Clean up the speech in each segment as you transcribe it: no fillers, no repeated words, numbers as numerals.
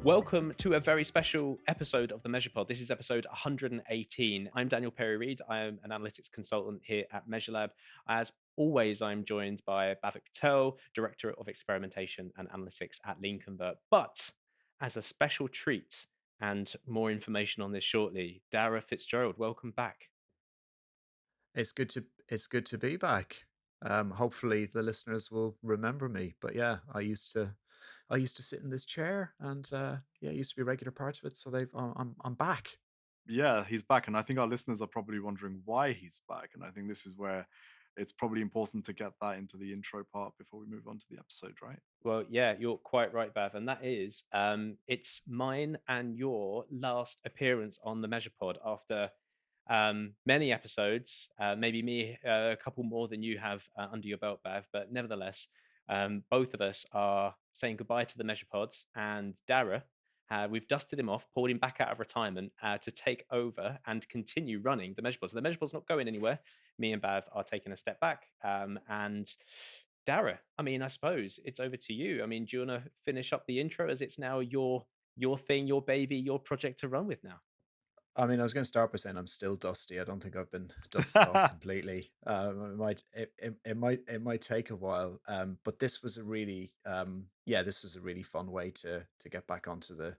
Welcome to a very special episode of the Measure Pod. This is episode 118. I'm Daniel Perry-Reed. I am an analytics consultant here at MeasureLab. As always, I'm joined by Bhavik Patel, Director of Experimentation and Analytics at LeanConvert. But as a special treat, and more information on this shortly, Dara Fitzgerald, welcome back. It's good to be back. Hopefully the listeners will remember me. But yeah, I used to sit in this chair, and yeah, it used to be a regular part of it. So I'm back. Yeah, he's back, and I think our listeners are probably wondering why he's back. And I think this is where it's probably important to get that into the intro part before we move on to the episode, right? Well, yeah, you're quite right, Bav, and that is it's mine and your last appearance on the Measure Pod after many episodes. Maybe me a couple more than you have under your belt, Bav, but nevertheless, both of us are saying goodbye to the Measure Pods, and Dara. We've dusted him off, pulled him back out of retirement to take over and continue running the Measure Pods. The Measure Pods not going anywhere. Me and Bav are taking a step back, and Dara, I mean, I suppose it's over to you. I mean, do you want to finish up the intro as it's now your thing, your baby, your project to run with now? I mean, I was going to start by saying I'm still dusty. I don't think I've been dusted off completely. It might take a while. But this was a really this was a really fun way to get back onto the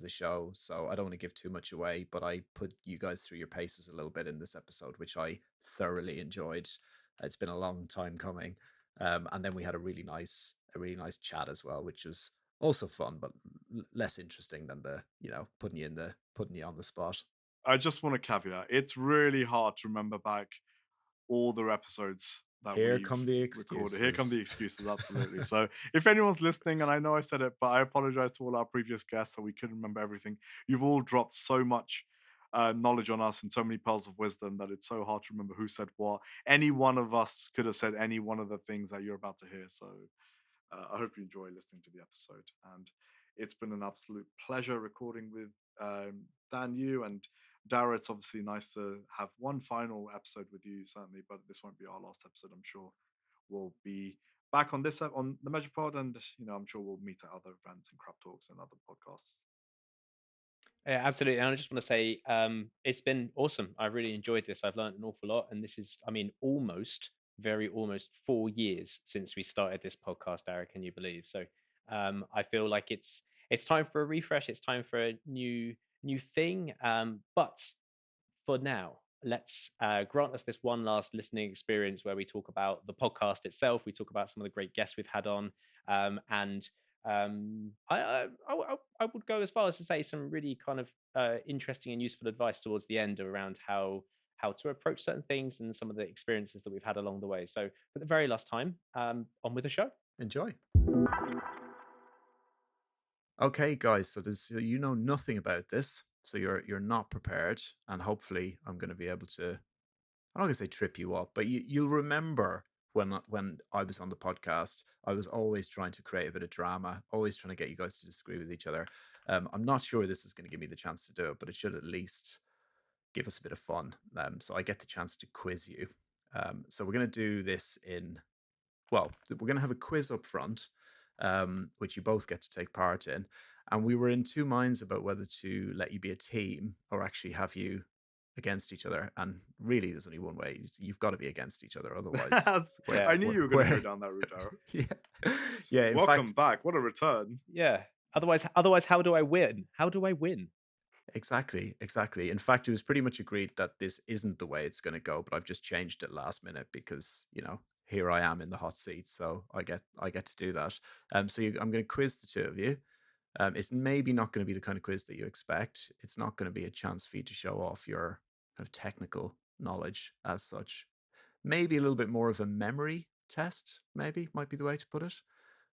show. So I don't want to give too much away, but I put you guys through your paces a little bit in this episode, which I thoroughly enjoyed. It's been a long time coming. And then we had a really nice chat as well, which was also fun, but less interesting than the putting you on the spot. I just want to caveat it's really hard to remember back all the episodes that Here we've come the recorded. Here come the excuses. excuses, absolutely. So if anyone's listening, and I know I said it, but I apologize to all our previous guests that we couldn't remember everything. You've all dropped so much knowledge on us and so many pearls of wisdom that it's so hard to remember who said what. Any one of us could have said any one of the things that you're about to hear. So I hope you enjoy listening to the episode. And it's been an absolute pleasure recording with Dan, you, and Dara. It's obviously nice to have one final episode with you, certainly, but this won't be our last episode. I'm sure we'll be back on this on the Measure Pod, and I'm sure we'll meet at other events and crap talks and other podcasts. Yeah, absolutely. And I just want to say, it's been awesome. I really enjoyed this. I've learned an awful lot. And this is, I mean, almost 4 years since we started this podcast, Dara, can you believe? So I feel like it's time for a refresh. It's time for a new thing. But for now, let's grant us this one last listening experience where we talk about the podcast itself. We talk about some of the great guests we've had on, and I would go as far as to say some really kind of interesting and useful advice towards the end around how to approach certain things and some of the experiences that we've had along the way. So, for the very last time, on with the show. Enjoy. Okay, guys. So you know nothing about this, so you're not prepared, and hopefully I'm going to be able to. I'm not going to say trip you up, but you'll remember when I was on the podcast, I was always trying to create a bit of drama, always trying to get you guys to disagree with each other. I'm not sure this is going to give me the chance to do it, but it should at least give us a bit of fun. So I get the chance to quiz you. So we're going to do this we're going to have a quiz up front, which you both get to take part in. And we were in two minds about whether to let you be a team or actually have you against each other. And really, there's only one way: you've got to be against each other. Otherwise, Yeah, I knew you were going to go down that route, Dara. yeah, yeah. In Welcome fact, back. What a return. yeah. Otherwise, how do I win? How do I win? exactly. In fact, it was pretty much agreed that this isn't the way it's going to go. But I've just changed it last minute because here I am in the hot seat, so I get to do that. I'm going to quiz the two of you. It's maybe not going to be the kind of quiz that you expect. It's not going to be a chance for you to show off your kind of technical knowledge as such. Maybe a little bit more of a memory test, maybe might be the way to put it.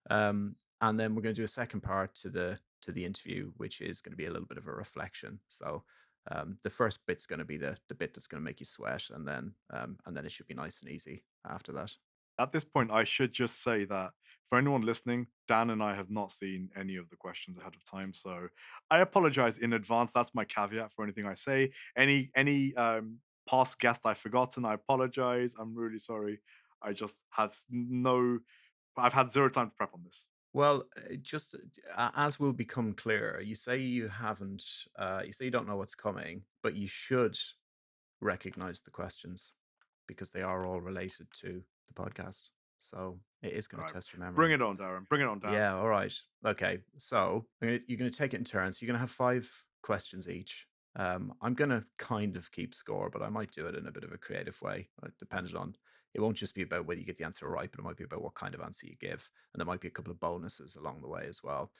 And then we're going to do a second part to the interview, which is going to be a little bit of a reflection. So the first bit's going to be the bit that's going to make you sweat, and then it should be nice and easy after that. At this point, I should just say that for anyone listening, Dan and I have not seen any of the questions ahead of time, so I apologize in advance. That's my caveat for anything I say. Any past guest I've forgotten, I apologize. I'm really sorry. I just have no. I've had zero time to prep on this. Well, just as will become clear, you say you haven't, you say you don't know what's coming, but you should recognize the questions because they are all related to the podcast. So it is All going to right, test your bring memory. it on, Darren. Bring it on, Dan. Yeah, all right. Okay. So you're going to take it in turns. You're going to have 5 questions each. I'm going to kind of keep score, but I might do it in a bit of a creative way, depending on it won't just be about whether you get the answer right, but it might be about what kind of answer you give. And there might be a couple of bonuses along the way as well.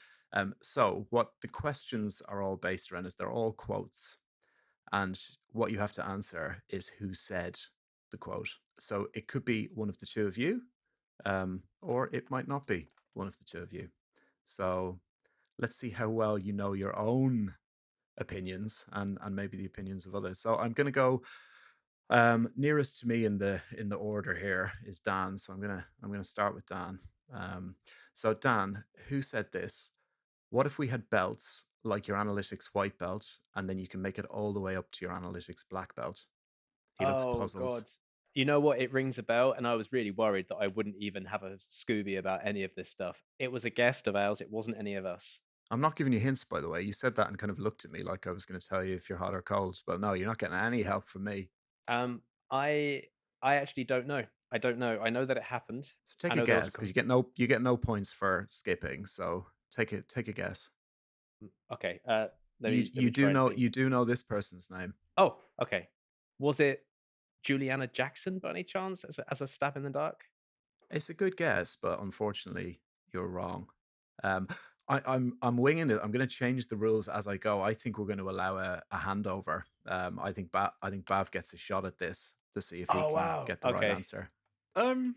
So, what the questions are all based around is they're all quotes. And what you have to answer is who said the quote. So, it could be one of the two of you, or it might not be one of the two of you. So let's see how well you know your own opinions and maybe the opinions of others. So I'm going to go nearest to me in the order here is Dan. So I'm gonna start with Dan. Um, so Dan, who said this? What if we had belts like your analytics white belt, and then you can make it all the way up to your analytics black belt? He looks Oh puzzled. God. You know what? It rings a bell, and I was really worried that I wouldn't even have a Scooby about any of this stuff. It was a guest of ours. It wasn't any of us. I'm not giving you hints, by the way. You said that and kind of looked at me like I was going to tell you if you're hot or cold. But no, you're not getting any help from me. Um, I I actually don't know. I don't know. I know that it happened. So I take a know there was a guess because you get no points for skipping. So take a guess. okay. Let You me try do and know think. this person's name. Oh, okay. Was it Juliana Jackson by any chance as a stab in the dark? It's a good guess, but unfortunately, you're wrong. Um, I'm winging it. I'm going to change the rules as I go. I think we're going to allow a handover. I think Bav gets a shot at this to see if he Oh can wow. get the right Okay. answer. Um,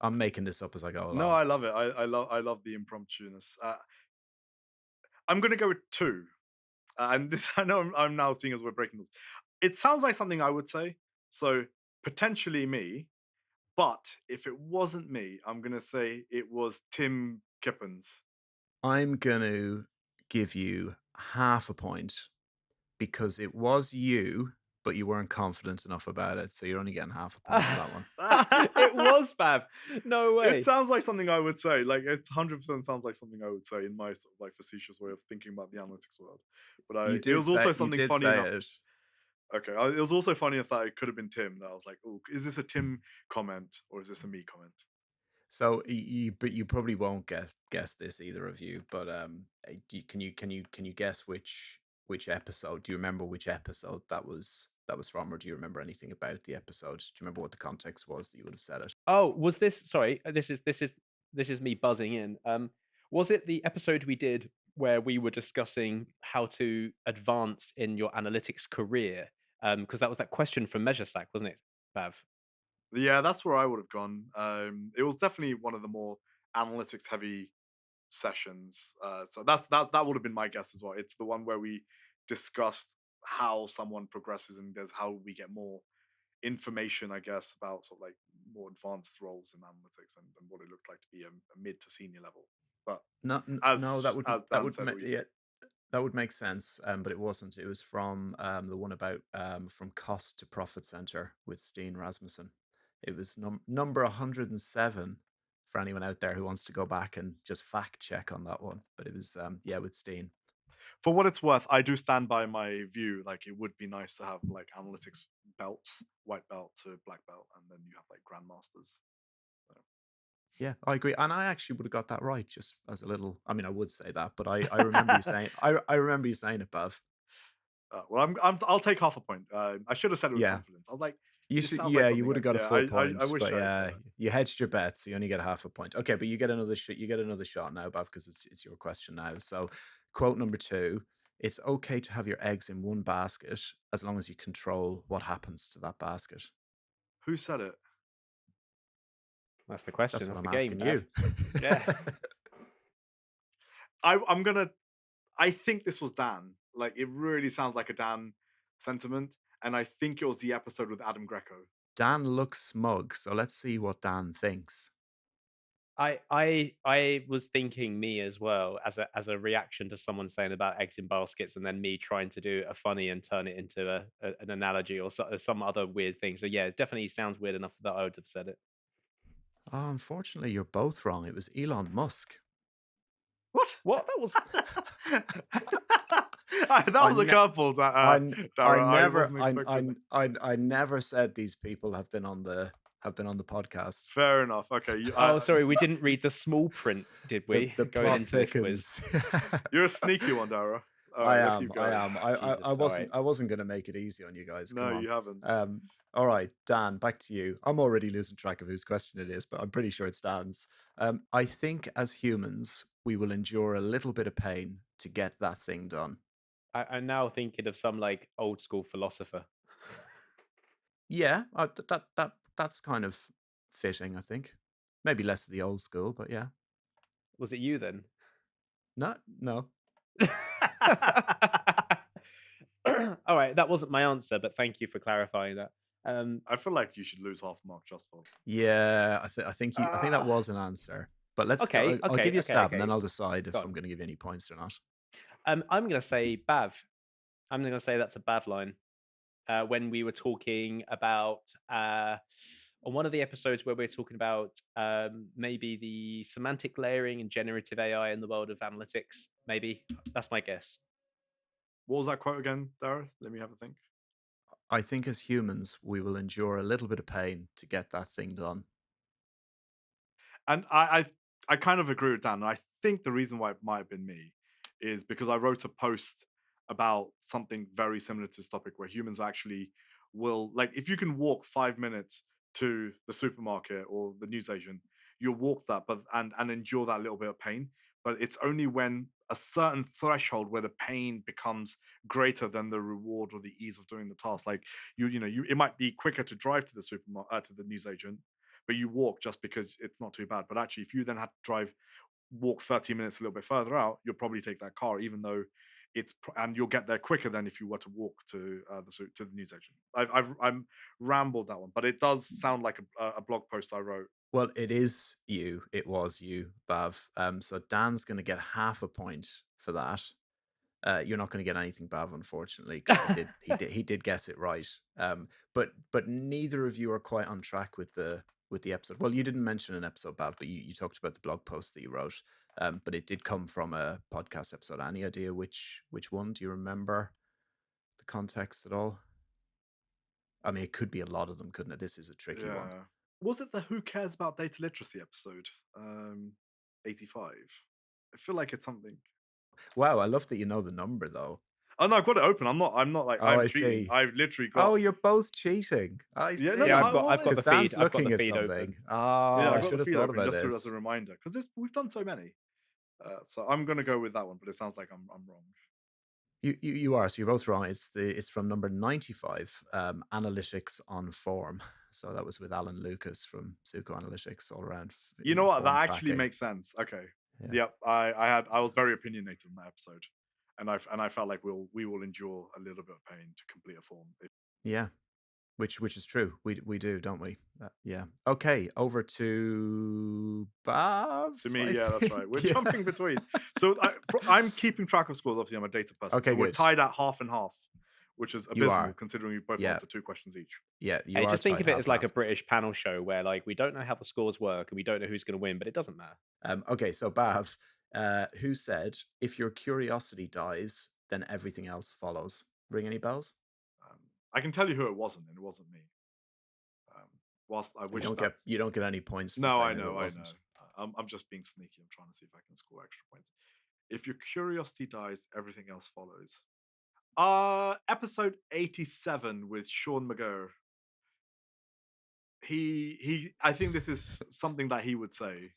I'm making this up as I go no, along. I love it. I love the impromptu-ness. I'm gonna go with two, and this I know I'm now seeing as we're breaking rules. It sounds like something I would say, so potentially me. But if it wasn't me, I'm gonna say it was Tim Kippens. I'm going to give you half a point because it was you, but you weren't confident enough about it. So you're only getting half a point for that one. It was Bav. No It way. sounds like something I would say. Like it 100% sounds like something I would say in my sort of like facetious way of thinking about the analytics world. But it was also You something did funny say enough. it. Okay, it was also funny enough that it could have been Tim. That I was like, oh, is this a Tim comment or is this a me comment? So but you probably won't guess this either of you. But can you guess which episode? Do you remember which episode that was from, or do you remember anything about the episode? Do you remember what the context was that you would have said it? Oh, was this sorry, this is me buzzing in. Was it the episode we did where we were discussing how to advance in your analytics career? Because that was that question from MeasureStack, wasn't it, Bav? Yeah, that's where I would have gone. It was definitely one of the more analytics heavy sessions. So that would have been my guess as well. It's the one where we discussed how someone progresses and there's how we get more information, I guess, about sort of like more advanced roles in analytics and what it looks like to be a mid to senior level. But No, as Dan said, yeah, that would make sense. But it wasn't. It was from the one about from cost to profit center with Steen Rasmussen. It was number 107 for anyone out there who wants to go back and just fact check on that one. But it was yeah, with Steen. for what it's worth, I do stand by my view. Like it would be nice to have like analytics belts, white belt to black belt, and then you have like grandmasters. So, Yeah, I agree. And I actually would have got that right just as a little. I mean, I would say that, but I remember you saying I remember you saying it, Bev. well, I'll take half a point. I should have said it with Yeah. confidence. I was like, You this should, sounds like yeah, you something. would have got a Yeah, full I point, wish but I had said yeah, it. you hedged your bet, so you only get a half a point. Okay, but you get another shot. You get another shot now, Bav, because it's your question now. So, quote number 2: It's okay to have your eggs in one basket as long as you control what happens to that basket. Who said it? That's the question. That's what That's I'm the game, asking Bav. you. Yeah. I'm gonna. I think this was Dan. Like it really sounds like a Dan sentiment, and I think it was the episode with Adam Greco. Dan looks smug, so let's see what Dan thinks. I was thinking me as well as a reaction to someone saying about eggs in baskets and then me trying to do a funny and turn it into an analogy or some other weird thing. So yeah, it definitely sounds weird enough that I would have said it. Oh, unfortunately, you're both wrong. It was Elon Musk. What? What? That was That I was a ne- curveball, that I Dara. I never wasn't expecting that. I never said these people have been on the podcast. Fair enough. Okay, Oh, sorry, we didn't read the small print, did we? The Going plot into this quiz. thickens. you're a sneaky one, Dara. All I right, let's am. keep I going. am. Jesus, alright. I wasn't going to make it easy on you guys. Come No, on. you haven't. All right, Dan, back to you. I'm already losing track of whose question it is, but I'm pretty sure it's Dan's. I think as humans, we will endure a little bit of pain to get that thing done. I'm now thinking of some like old school philosopher. Yeah, that's kind of fitting, I think. Maybe less of the old school, but yeah. Was it you then? No. All right, that wasn't my answer, but thank you for clarifying that. I feel like you should lose half a mark just for. Yeah, I think that ah, was an answer. But let's go. okay, I'll okay, give you a okay, stab, and then okay. I'll decide Go if I'm on. going to give you any points or not. I'm gonna say Bav. I'm gonna say that's a Bav line. When we were talking about on one of the episodes where we're talking about maybe the semantic layering and generative AI in the world of analytics. Maybe that's my guess. What was that quote again, Dara? Let me have a think. I think as humans, we will endure a little bit of pain to get that thing done. And I kind of agree with Dan. I think the reason why it might have been me is because I wrote a post about something very similar to this topic where humans actually will, like, if you can walk 5 minutes to the supermarket or the newsagent, you'll walk that, but and endure that little bit of pain. But it's only when a certain threshold where the pain becomes greater than the reward or the ease of doing the task. Like you it might be quicker to drive to the supermarket to the newsagent, but you walk just because it's not too bad. But actually, if you then had to walk 30 minutes a little bit further out, you'll probably take that car, even though and you'll get there quicker than if you were to walk to the newsagent. I'm rambled that one, but it does sound like a blog post I wrote. Well, it is you. It was you, Bav. So Dan's going to get half a point for that. You're not going to get anything, Bav, unfortunately, because he did guess it right. But neither of you are quite on track with the episode. Well, you didn't mention an episode, Bav, but you talked about the blog post that you wrote. But it did come from a podcast episode. Any idea which one? Do you remember the context at all? I mean, it could be a lot of them, couldn't it? This is a tricky one. Yeah. Was it the Who Cares About Data Literacy episode? 85. I feel like it's something. Wow, I love that you know the number though. Oh no, I've got it open. I'm not like Oh, I'm I cheating. see. I've literally Oh, got. you're both cheating. I Yeah, see. no, no. Yeah, Well, I've got Because the Dan's feed. I've got the looking at feed something. open. Oh, yeah, I I've got should the have feed thought open about just as this. a reminder because we've done so many. So I'm gonna go with that one, but it sounds like I'm wrong. You are. So you're both wrong. It's from number 95, analytics on form. So that was with Alan Lucas from Suco Analytics, all around. You know what? Form That actually tracking. makes sense. Okay. Yeah. Yep. I was very opinionated in that episode, and I felt like we will endure a little bit of pain to complete a form. Yeah. Which is true. We do, don't we? Yeah. Okay. Over to Bav. To me, I yeah, that's right. think. We're Yeah. jumping between. So I'm keeping track of scores. Obviously, I'm a data person. Okay, So we're good. tied at half and half, which is You abysmal are. considering we both Yeah. answered 2 questions each. Yeah. You Hey, are just think tied of it half as like a half. British panel show where like we don't know how the scores work and we don't know who's going to win, but it doesn't matter. Okay, so Bav, who said, if your curiosity dies, then everything else follows? Ring any bells? I can tell you who it wasn't, and it wasn't me. Whilst I wish that's You don't get any points for no, I saying who know, it I wasn't. know. I'm just being sneaky. I'm trying to see if I can score extra points. If your curiosity dies, everything else follows. Episode 87 with Sean McGurr. He. I think this is something that he would say.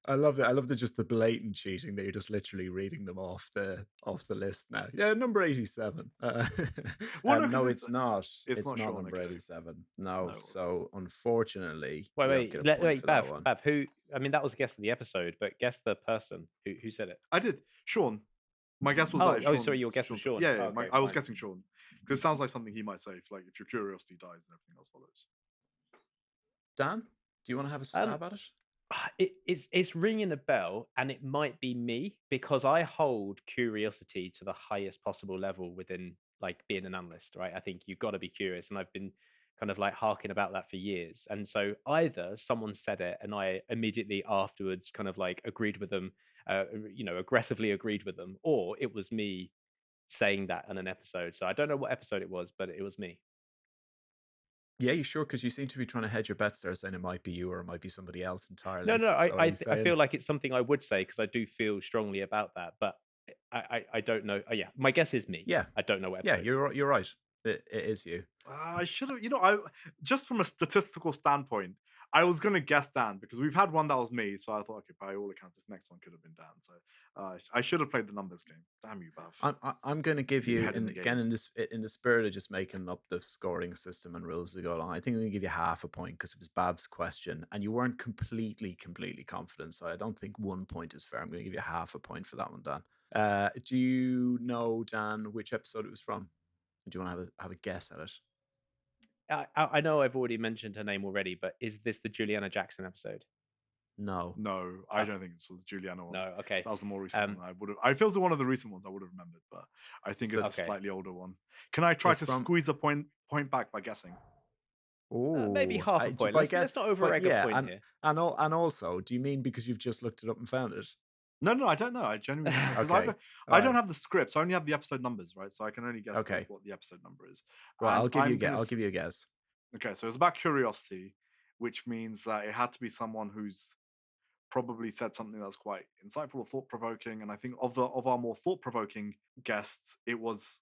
I love that. I love just the blatant cheating that you're just literally reading them off the list now. Yeah, number 87. Well, no, No, 'cause it's not. it's It's not not Sean, number okay. 87. No, No. it wasn't. So unfortunately, Wait, you don't get a point wait, for that one. Bav, who? I mean, that was a guess of the episode, but guess the person who said it. I did. Sean. My guess was Oh, that it's oh, Sean. sorry, your guess was Sean. Yeah, Oh, yeah. okay, I was fine. guessing Sean because it sounds like something he might say. If your curiosity dies, then everything else follows. Dan, do you want to have a stab at it? It's ringing a bell, and it might be me because I hold curiosity to the highest possible level within like being an analyst, right? I think you've got to be curious, and I've been kind of like harking about that for years. And so either someone said it, and I immediately afterwards kind of like agreed with them, aggressively agreed with them, or it was me saying that in an episode. So I don't know what episode it was, but it was me. Yeah, you sure? Because you seem to be trying to hedge your bets there, saying it might be you or it might be somebody else No, entirely. no, So are you I saying feel like it's something I would say because I do feel strongly about that, but I don't know. Yeah, my guess is me. yeah, I don't know what yeah, episode it is. you're right. It is you. I should have, I just from a statistical standpoint, I was gonna guess Dan because we've had one that was me, so I thought, okay, by all accounts, this next one could have been Dan. So I should have played the numbers game. Damn you, Bav. I'm going to give Get your you, head in in the again game. in the spirit of just making up the scoring system and rules to go along. I think I'm going to give you half a point because it was Bab's question, and you weren't completely confident. So I don't think 1 point is fair. I'm going to give you half a point for that one, Dan. Do you know, Dan, which episode it was from? Do you want to have a guess at it? I know I've already mentioned her name already, but is this the Juliana Jackson episode? No. No, I Ah, don't think this was the Juliana one. no. Okay. That was the more recent one. Um. I would have. I feel it was one of the recent ones I would have remembered, but I think So it's a Okay. slightly older one. Can I try it's to from. squeeze a point back by guessing? Maybe Oh, half a point. by Let's not over but egg a yeah, point here. and also, do you mean because you've just looked it up and found it? No, no, I don't know. I genuinely don't know because Okay, all I don't right, have the scripts. I only have the episode numbers, right? So I can only guess okay. what the episode number is. Right, And I'll give you a I'm guess. gonna I'll give you a guess. okay. So it's about curiosity, which means that it had to be someone who's probably said something that's quite insightful or thought provoking. And I think of our more thought provoking guests, it was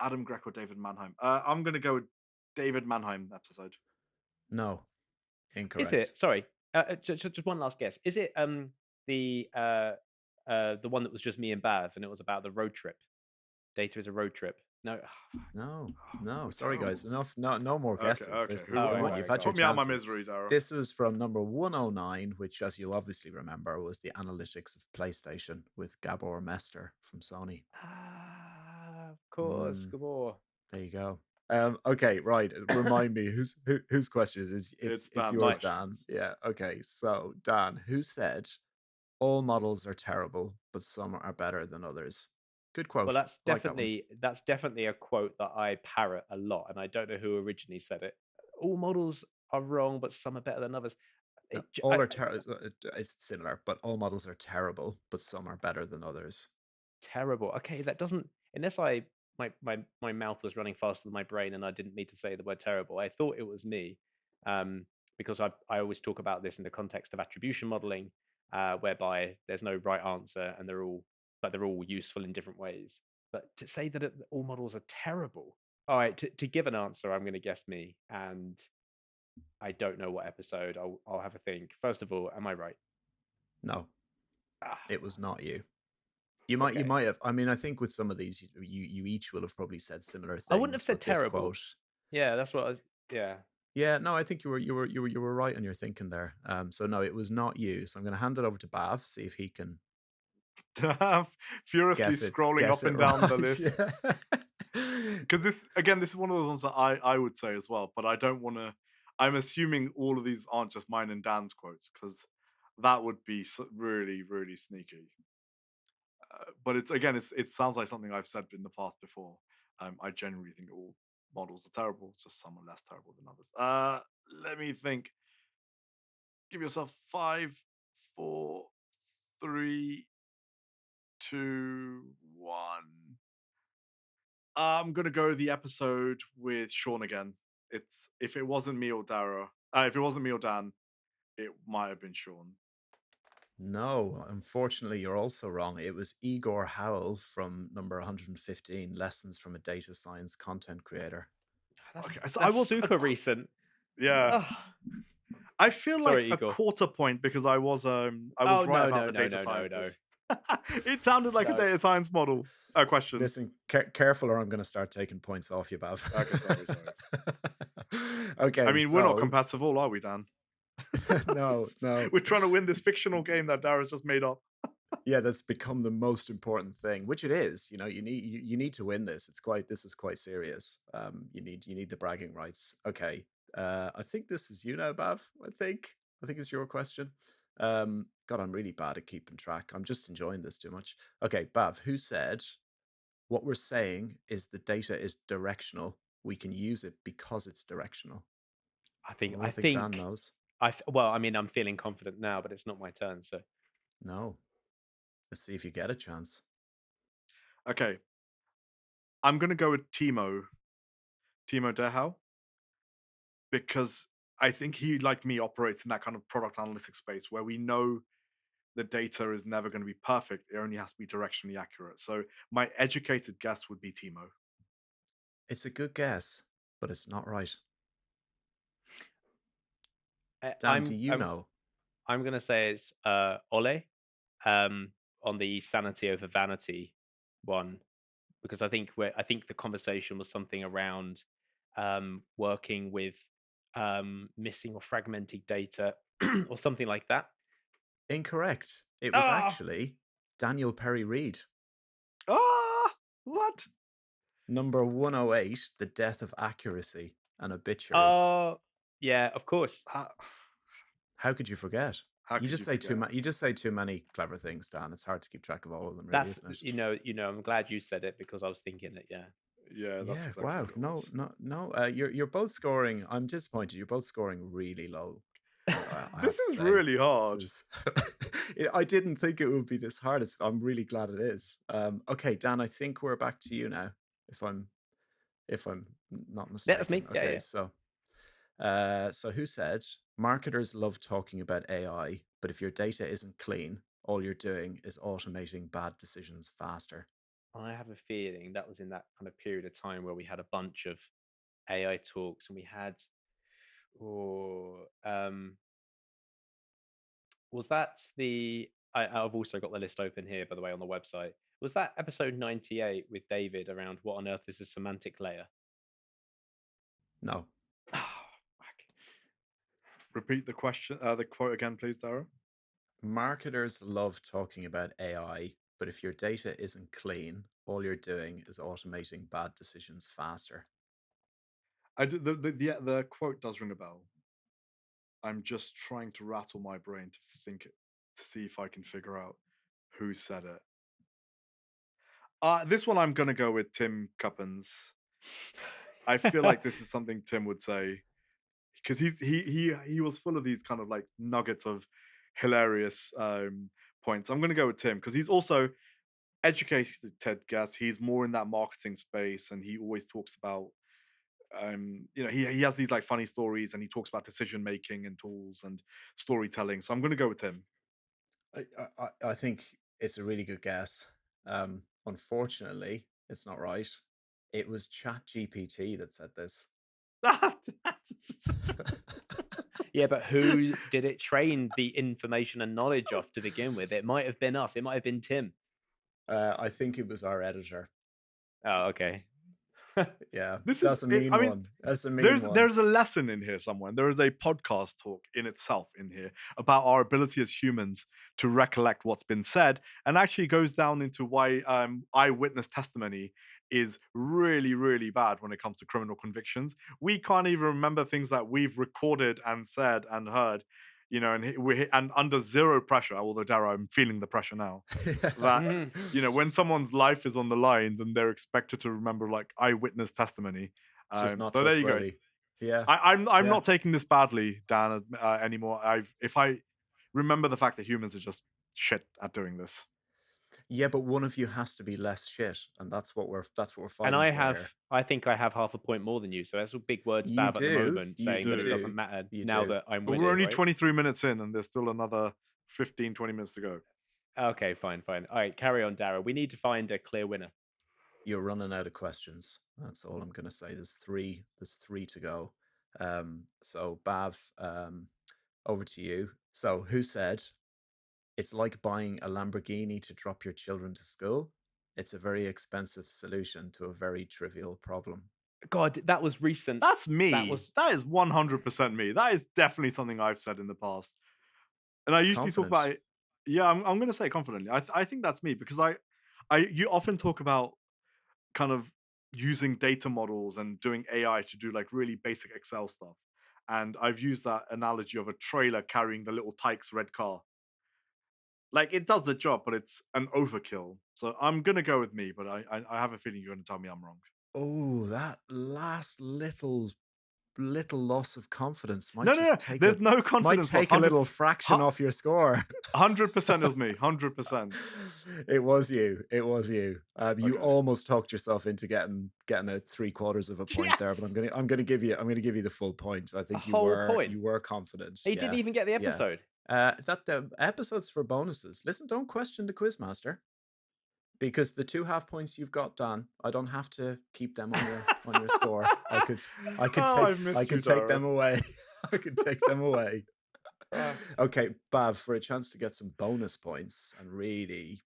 Adam Greck or David Mannheim. I'm gonna go with David Mannheim episode. No, Is incorrect. it? Sorry. Just one last guess. Is it the the one that was just me and Bav, and it was about the road trip? Data is a road trip. No. No, We no. were Sorry, guys. terrible. Enough. No, no more Okay, guesses. okay. This Who is All am right. going. I? You've Right. had Got your Put it. me out of my chances. misery, Dara. This was from number 109, which, as you'll obviously remember, was the analytics of PlayStation with Gabor Mester from Sony. Ah, of course. Mm, Good more. there you go. Okay, right. Remind me whose question is It's it's Dan's yours, My Dan. questions. Yeah. Okay. So, Dan, who said all models are terrible, but some are better than others? Good well, quote. I like that one. that's definitely a quote that I parrot a lot, and I don't know who originally said it. All models are wrong, but some are better than others. No, It, j- all are it's similar, but all models are terrible, but some are better than others. Terrible. Okay, that doesn't unless my mouth was running faster than my brain and I didn't need to say the word terrible. I thought it was me, because I always talk about this in the context of attribution modeling, whereby there's no right answer and they're all useful in different ways. But to say that all models are terrible. All right, to give an answer, I'm going to guess me, and I don't know what episode. I'll have a think. First of all, am I right? No, Ah, it was not you. You okay. might have. I mean, I think with some of these, you each will have probably said similar I wouldn't have things, said but this terrible. quote. Yeah, that's what I was. Yeah. Yeah, no, I think you were right on your thinking there. So no, it was not you. So I'm going to hand it over to Bav, see if he can Furiously scrolling guess up it and down the right. list. Yeah. Because this is one of those ones that I would say as well, but I don't want to. I'm assuming all of these aren't just mine and Dan's quotes because that would be really really sneaky. But it sounds like something I've said in the past before. I genuinely think all models are terrible. It's just some are less terrible than others. Let me think. Give yourself 5, 4, 3, 2, 1. I'm gonna go the episode with Sean again. It's if it wasn't me or Dara, if it wasn't me or Dan, it might have been Sean. No, unfortunately, you're also wrong. It was Igor Howell from number 115, Lessons from a Data Science Content Creator. Okay, so I That's was super recent. yeah. Ugh. I feel like Sorry, a Igor. quarter point because I was Oh right no, about no, the no, data no, no, no, scientist. It sounded like a no. data science model. A question. Listen, careful, or I'm going to start taking points off you, Bav. Okay, sorry. I Okay, mean, we're not so competitive, all are we, Dan? no, no. We're trying to win this fictional game that Dara's just made up. Yeah, that's become the most important thing, which it is. You know, you need to win this. This is quite serious. You need the bragging rights. Okay. I think this is you now, Bav. I think it's your question. God, I'm really bad at keeping track. I'm just enjoying this too much. Okay, Bav, who said what we're saying is the data is directional. We can use it because it's directional. Oh, I I think Dan think knows. well, I mean, I'm feeling confident now, but it's not my turn, so No. Let's see if you get a chance. Okay, I'm gonna go with Timo Dehau, because I think he, like me, operates in that kind of product analytics space where we know the data is never going to be perfect. It only has to be directionally accurate. So my educated guess would be Timo. It's a good guess, but it's not right. I, Dan, do I'm you I'm know? I'm gonna say it's Ole, um, on the sanity over vanity one, because I think the conversation was something around working with missing or fragmented data or something like that. Incorrect. It was Ah, actually Daniel Perry Reid. Ah, what? Number 108, The Death of Accuracy, an obituary. oh, yeah, of course. How, How could you forget? how could you forget? You just say too many clever things, Dan. It's hard to keep track of all of them, really, That's isn't it? I'm glad you said it because I was thinking it. Yeah, Yeah, that's Yeah, exactly wow. what it No, was. no, no. You're both scoring. I'm disappointed. You're both scoring really low. I have This to is say, really this hard. is. I didn't think it would be this hard. I'm really glad it is. Okay, Dan. I think we're back to you now. If I'm not that's mistaken. me. Yeah, Okay, yeah. so who said marketers love talking about AI, but if your data isn't clean, all you're doing is automating bad decisions faster? I have a feeling that was in that kind of period of time where we had a bunch of AI talks, and we had, or was that the? I've also got the list open here, by the way, on the website. Was that episode 98 with David around what on earth is a semantic layer? No. Oh, fuck. Repeat the question, the quote again, please, Dara. Marketers love talking about AI, but if your data isn't clean, all you're doing is automating bad decisions faster. The quote does ring a bell. I'm just trying to rattle my brain to think to see if I can figure out who said it. This one I'm gonna go with Tim Cuppins. I feel like this is something Tim would say because he was full of these kind of like nuggets of hilarious points. I'm gonna go with Tim because he's also educated Ted Guess. He's more in that marketing space, and he always talks about he has these like funny stories, and he talks about decision making and tools and storytelling. So I'm gonna go with Tim. I think it's a really good guess. Unfortunately, it's not right. It was ChatGPT that said this. Yeah, but who did it train the information and knowledge off to begin with? It might have been us. It might have been Tim. I think it was our editor. Oh, okay. Yeah, This is that's a it, mean I mean, one. That's a mean there's one. there's a lesson in here somewhere. There is a podcast talk in itself in here about our ability as humans to recollect what's been said, and actually goes down into why eyewitness testimony is really, really bad when it comes to criminal convictions. We can't even remember things that we've recorded and said and heard, and under zero pressure. Although Dara, I'm feeling the pressure now. That Mhm. when someone's life is on the lines and they're expected to remember like eyewitness testimony. Just not So there you go. trustworthy. Yeah, I'm yeah. not taking this badly, Dan, anymore. If I remember the fact that humans are just shit at doing this. Yeah, but one of you has to be less shit, and that's what we're And fighting for here. I think I have half a point more than you. So that's all big words, You Bav, at the do, moment, you saying that it Do, doesn't do, matter you now do. that I'm but we're winning, only right? 23 minutes in, and there's still another 15, 20 minutes to go. Okay, fine, fine. All right, carry on, Dara. We need to find a clear winner. You're running out of questions. That's all I'm going to say. There's three. There's three to go. So Bav, over to you. So who said it's like buying a Lamborghini to drop your children to school? It's a very expensive solution to a very trivial problem. God, that was recent. That's That me. was That is 100% me. That is definitely something I've said in the past. And I It's usually talk confident. about it. Yeah, I'm going to say confidently. I think that's me because you often talk about kind of using data models and doing AI to do like really basic Excel stuff. And I've used that analogy of a trailer carrying the little Tykes red car. Like it does the job, but it's an overkill. So I'm gonna go with me, but I have a feeling you're gonna tell me I'm wrong. Oh, that last little little loss of confidence might No, no, no. just take There's no might confidence loss. take a little fraction off your score. 100% it was me. 100%. It was you. It was you. You Okay. almost talked yourself into getting a 3/4 of a point there, but Yes. I'm gonna give you the full point. I A think whole point. you were confident. He didn't Yeah, even get the yeah. episode. That the episodes for bonuses. Listen, don't question the quizmaster because the 2 half points you've got, Dan, I don't have to keep them on your score. Oh, I've I missed you, could take Dara. them away. I could take them away. Ah. Okay, Bav, for a chance to get some bonus points and really,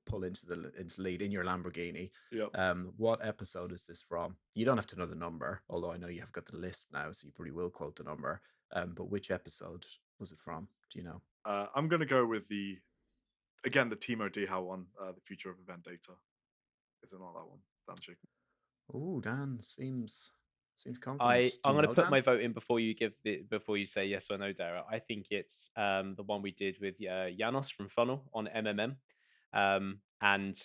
pull into the lead in your Lamborghini. Yep. What episode is this from? You don't have to know the number, although I know you have got the list now, so you probably will quote the number. But which episode was it from? Do you know? I'm gonna go with the Timo Dihao one, the future of event data. Is it not that one? Dan Chicken. Oh, Dan seems confident. I'm Do you going to know, put Dan? my vote in before you say yes or no, Dara. I think it's the one we did with Janos from Funnel on MMM, and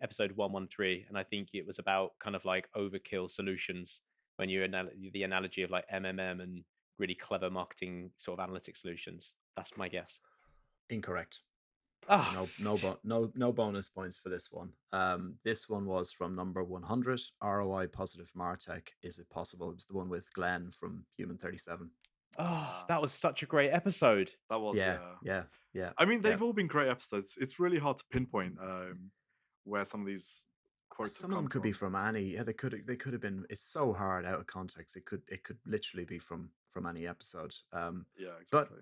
episode 113. And I think it was about kind of like overkill solutions when the analogy of like MMM and really clever marketing sort of analytic solutions. That's my guess. Incorrect. So Ah, no bonus points for this one. This one was from number 100. ROI positive Martech. Is it possible? It was the one with Glenn from Human 37. that was such a great episode. That was, Yeah, yeah. yeah, yeah, I mean, yeah. they've all been great episodes. It's really hard to pinpoint where some of these quotes Some have of them come could be from. from any. Yeah, they could have been. It's so hard out of context. It could literally be from any episode. Yeah, But exactly.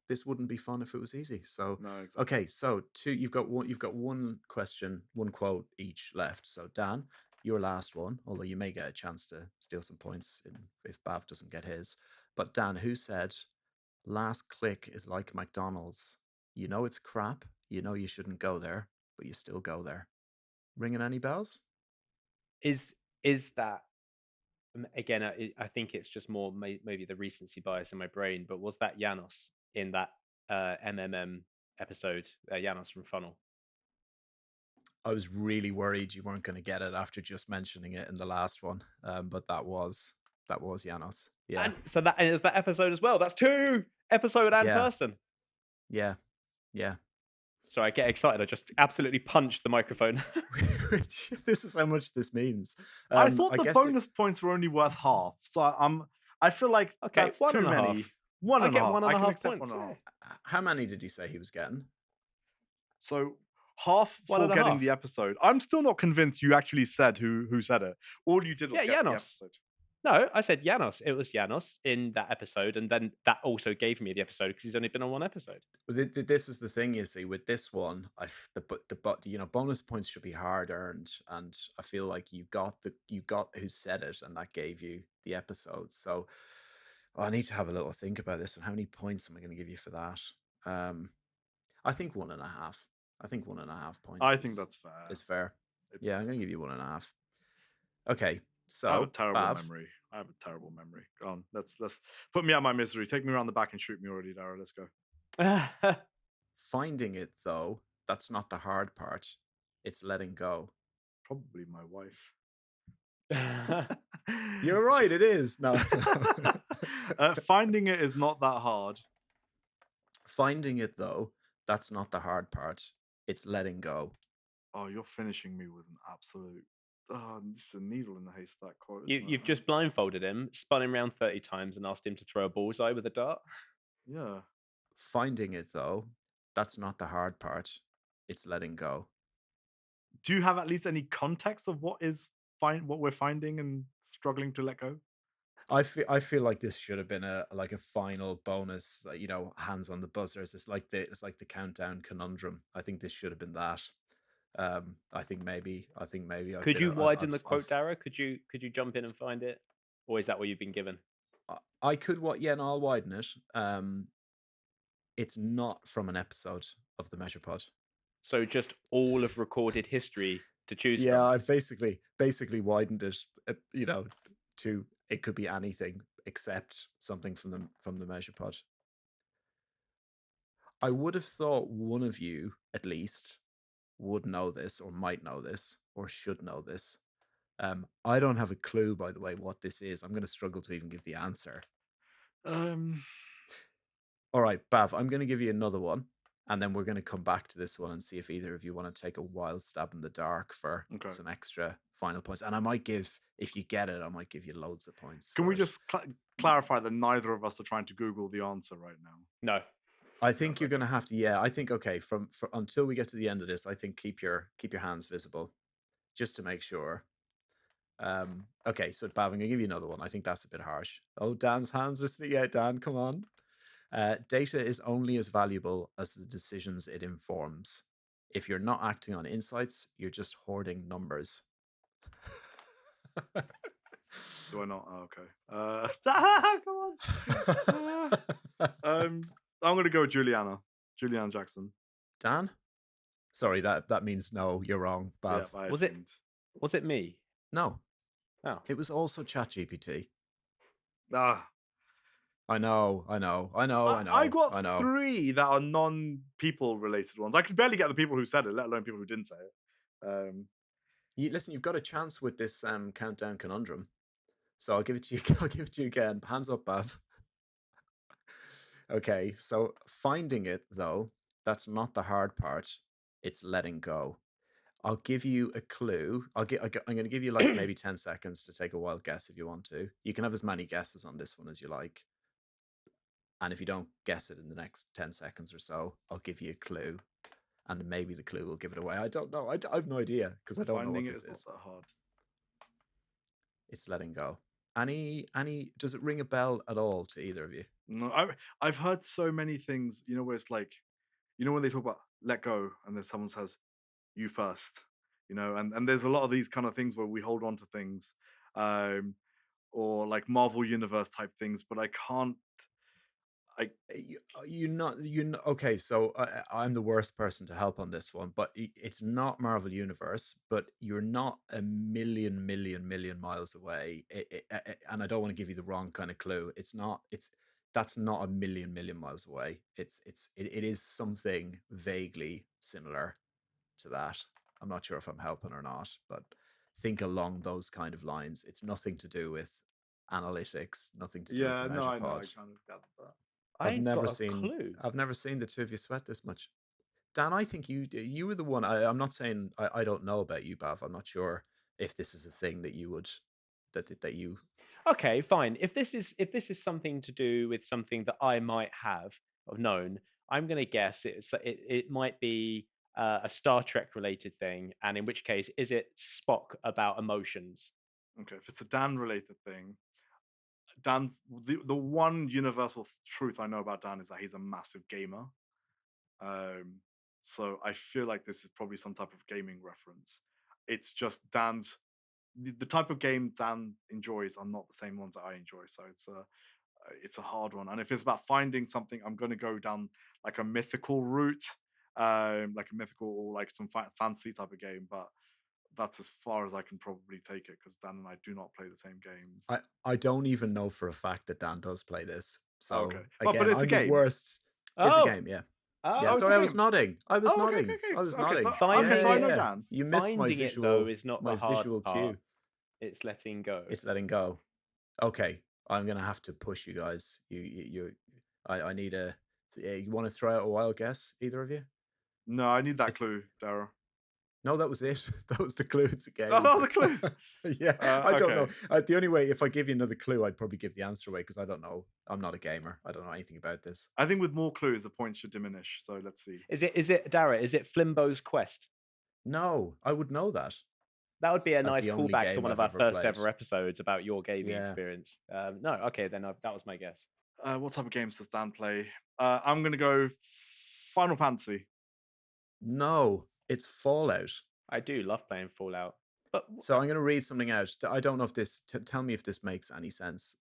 this wouldn't be fun if it was easy. So No, exactly. okay, so you've got one question, one quote each left. So Dan, your last one, although you may get a chance to steal some points if Bav doesn't get his. But Dan, who said last click is like McDonald's? You know it's crap, you know you shouldn't go there, but you still go there. Ringing any bells? Is that again? I think it's just more maybe the recency bias in my brain. But was that Janos in that MMM episode? Janos from Funnel. I was really worried you weren't going to get it after just mentioning it in the last one. But that was Janos. Yeah. And so that is that episode as well. That's two episode and Yeah. person. Yeah. Yeah. So I get excited. I just absolutely punched the microphone. This is how much this means. I thought the guess bonus points were only worth half. So I feel like Okay, that's one too and a many. half. One I and a get half. one and I a can half accept points. one and a half. how many did he say he was getting? So half One for and a getting half. the episode. I'm still not convinced you actually said who said it. All you did was Yeah, guess the Janos. episode. No, I said Janos. It was Janos in that episode, and then that also gave me the episode because he's only been on one episode. This is the thing, you see, with this one, bonus points should be hard earned, and I feel like you got who said it, and that gave you the episode. So I need to have a little think about this and how many points am I going to give you for that? I think 1.5. I think 1.5 points. I think that's fair. Is fair. It's Yeah, fair. I'm going to give you 1.5. Okay, so I have a terrible Bav, memory. I have a terrible memory. Go on, let's put me out of my misery. Take me around the back and shoot me already, Dara. Let's go. finding it though, that's not the hard part. It's letting go. Probably my wife. You're right, it is. No. Finding it is not that hard. Finding it though, that's not the hard part. It's letting go. Oh, you're finishing me with an absolute. Oh, just a needle in the haystack quote. You've just blindfolded him, spun him around 30 times, and asked him to throw a bullseye with a dart. Yeah. Finding it though, that's not the hard part. It's letting go. Do you have at least any context of what we're finding and struggling to let go? I feel like this should have been a final bonus, hands on the buzzers. It's like the countdown conundrum. I think this should have been that. I think maybe Could you widen the quote, Dara? Could you jump in and find it, or is that what you've been given? I could yeah, and I'll widen it. It's not from an episode of the Measure Pod. So just all of recorded history to choose Yeah, from. I've basically widened it. To it could be anything except something from the Measure Pod. I would have thought one of you at least would know this, or might know this, or should know this. I don't have a clue, by the way, what this is. I'm going to struggle to even give the answer. Um, All right, Bav, I'm going to give you another one, and then we're going to come back to this one and see if either of you want to take a wild stab in the dark for okay. some extra final points. And I might give, if you get it, I might give you loads of points Can for we it. just clarify that neither of us are trying to Google the answer right now? No. I think you're going to have to. Yeah, I think okay. From until we get to the end of this, I think keep your hands visible, just to make sure. Okay, so Bav, I'm going to give you another one. I think that's a bit harsh. Oh, Dan's hands are yeah, Dan, come on. Data is only as valuable as the decisions it informs. If you're not acting on insights, you're just hoarding numbers. Do I not? Oh, okay. Come on. I'm going to go with Juliana Jackson. Dan? Sorry, that means no. You're wrong, Bav. Yeah, I Was assumed. it me? No, Oh. it was also ChatGPT. Ah, I know. I I got know. 3 that are non-people related ones. I could barely get the people who said it, let alone people who didn't say it. Listen, you've got a chance with this countdown conundrum. So I'll give it to you. I'll give it to you again. Hands up, Bav. Okay, so finding it though, that's not the hard part. It's letting go. I'll give you a clue. I'm going to give you like maybe 10 seconds to take a wild guess if you want to. You can have as many guesses on this one as you like. And if you don't guess it in the next 10 seconds or so, I'll give you a clue. And maybe the clue will give it away. I don't know. I have no idea because I don't know what Finding it this is not is. that hard. It's letting go. Does it ring a bell at all to either of you? No, I've heard so many things, where it's like, when they talk about let go and then someone says, you first, and there's a lot of these kind of things where we hold on to things, or like Marvel Universe type things, but I can't, Okay, so I'm the worst person to help on this one, but it's not Marvel Universe, but you're not a million miles away. And I don't want to give you the wrong kind of clue. That's not a million miles away. It is something vaguely similar to that. I'm not sure if I'm helping or not, but think along those kind of lines. It's nothing to do with analytics, nothing to do with the yeah, no, measure I know, I pod. kind of gathered that. I ain't got a clue. I've never seen the two of you sweat this much. Dan, I think you were the one. I'm not saying I don't know about you, Bav. I'm not sure if this is a thing that you would that you. Okay, fine. If this is something to do with something that I might have known, I'm going to guess it might be a Star Trek related thing, and in which case, is it Spock about emotions? Okay, if it's a Dan related thing, the one universal truth I know about Dan is that he's a massive gamer. So I feel like this is probably some type of gaming reference. It's just the type of game Dan enjoys are not the same ones that I enjoy. So it's a hard one. And if it's about finding something, I'm going to go down like a mythical route, like a mythical or like some fancy type of game. But that's as far as I can probably take it because Dan and I do not play the same games. I don't even know for a fact that Dan does play this. So Okay, but again, it's a I'm the game. worst. It's a Oh, game, yeah. oh, Yeah, Oh, it's sorry, a I was game. nodding. I was Oh, okay, nodding. okay, I was okay. nodding. Okay, so I know Yeah. Dan. You missed my finding it though is not my the hard visual part. cue. It's letting go. It's letting go. Okay, I'm gonna have to push you guys. I need a. You want to throw out a wild guess, either of you? No, I need that It's clue, Dara. no, that was it. That was the clue. It's a Oh, game. that was a clue. Yeah, I don't know. Okay. The only way, if I give you another clue, I'd probably give the answer away because I don't know. I'm not a gamer. I don't know anything about this. I think with more clues, the points should diminish. So let's see. Is it Dara? Is it Flimbo's Quest? No, I would know that. That would be a That's nice the only callback to game one of I've our ever first played. ever episodes about your gaming Yeah. experience. No, okay, then that was my guess. What type of games does Dan play? I'm gonna go Final Fantasy. No, it's Fallout. I do love playing Fallout, but So I'm going to read something out. I don't know if this. Tell me if this makes any sense.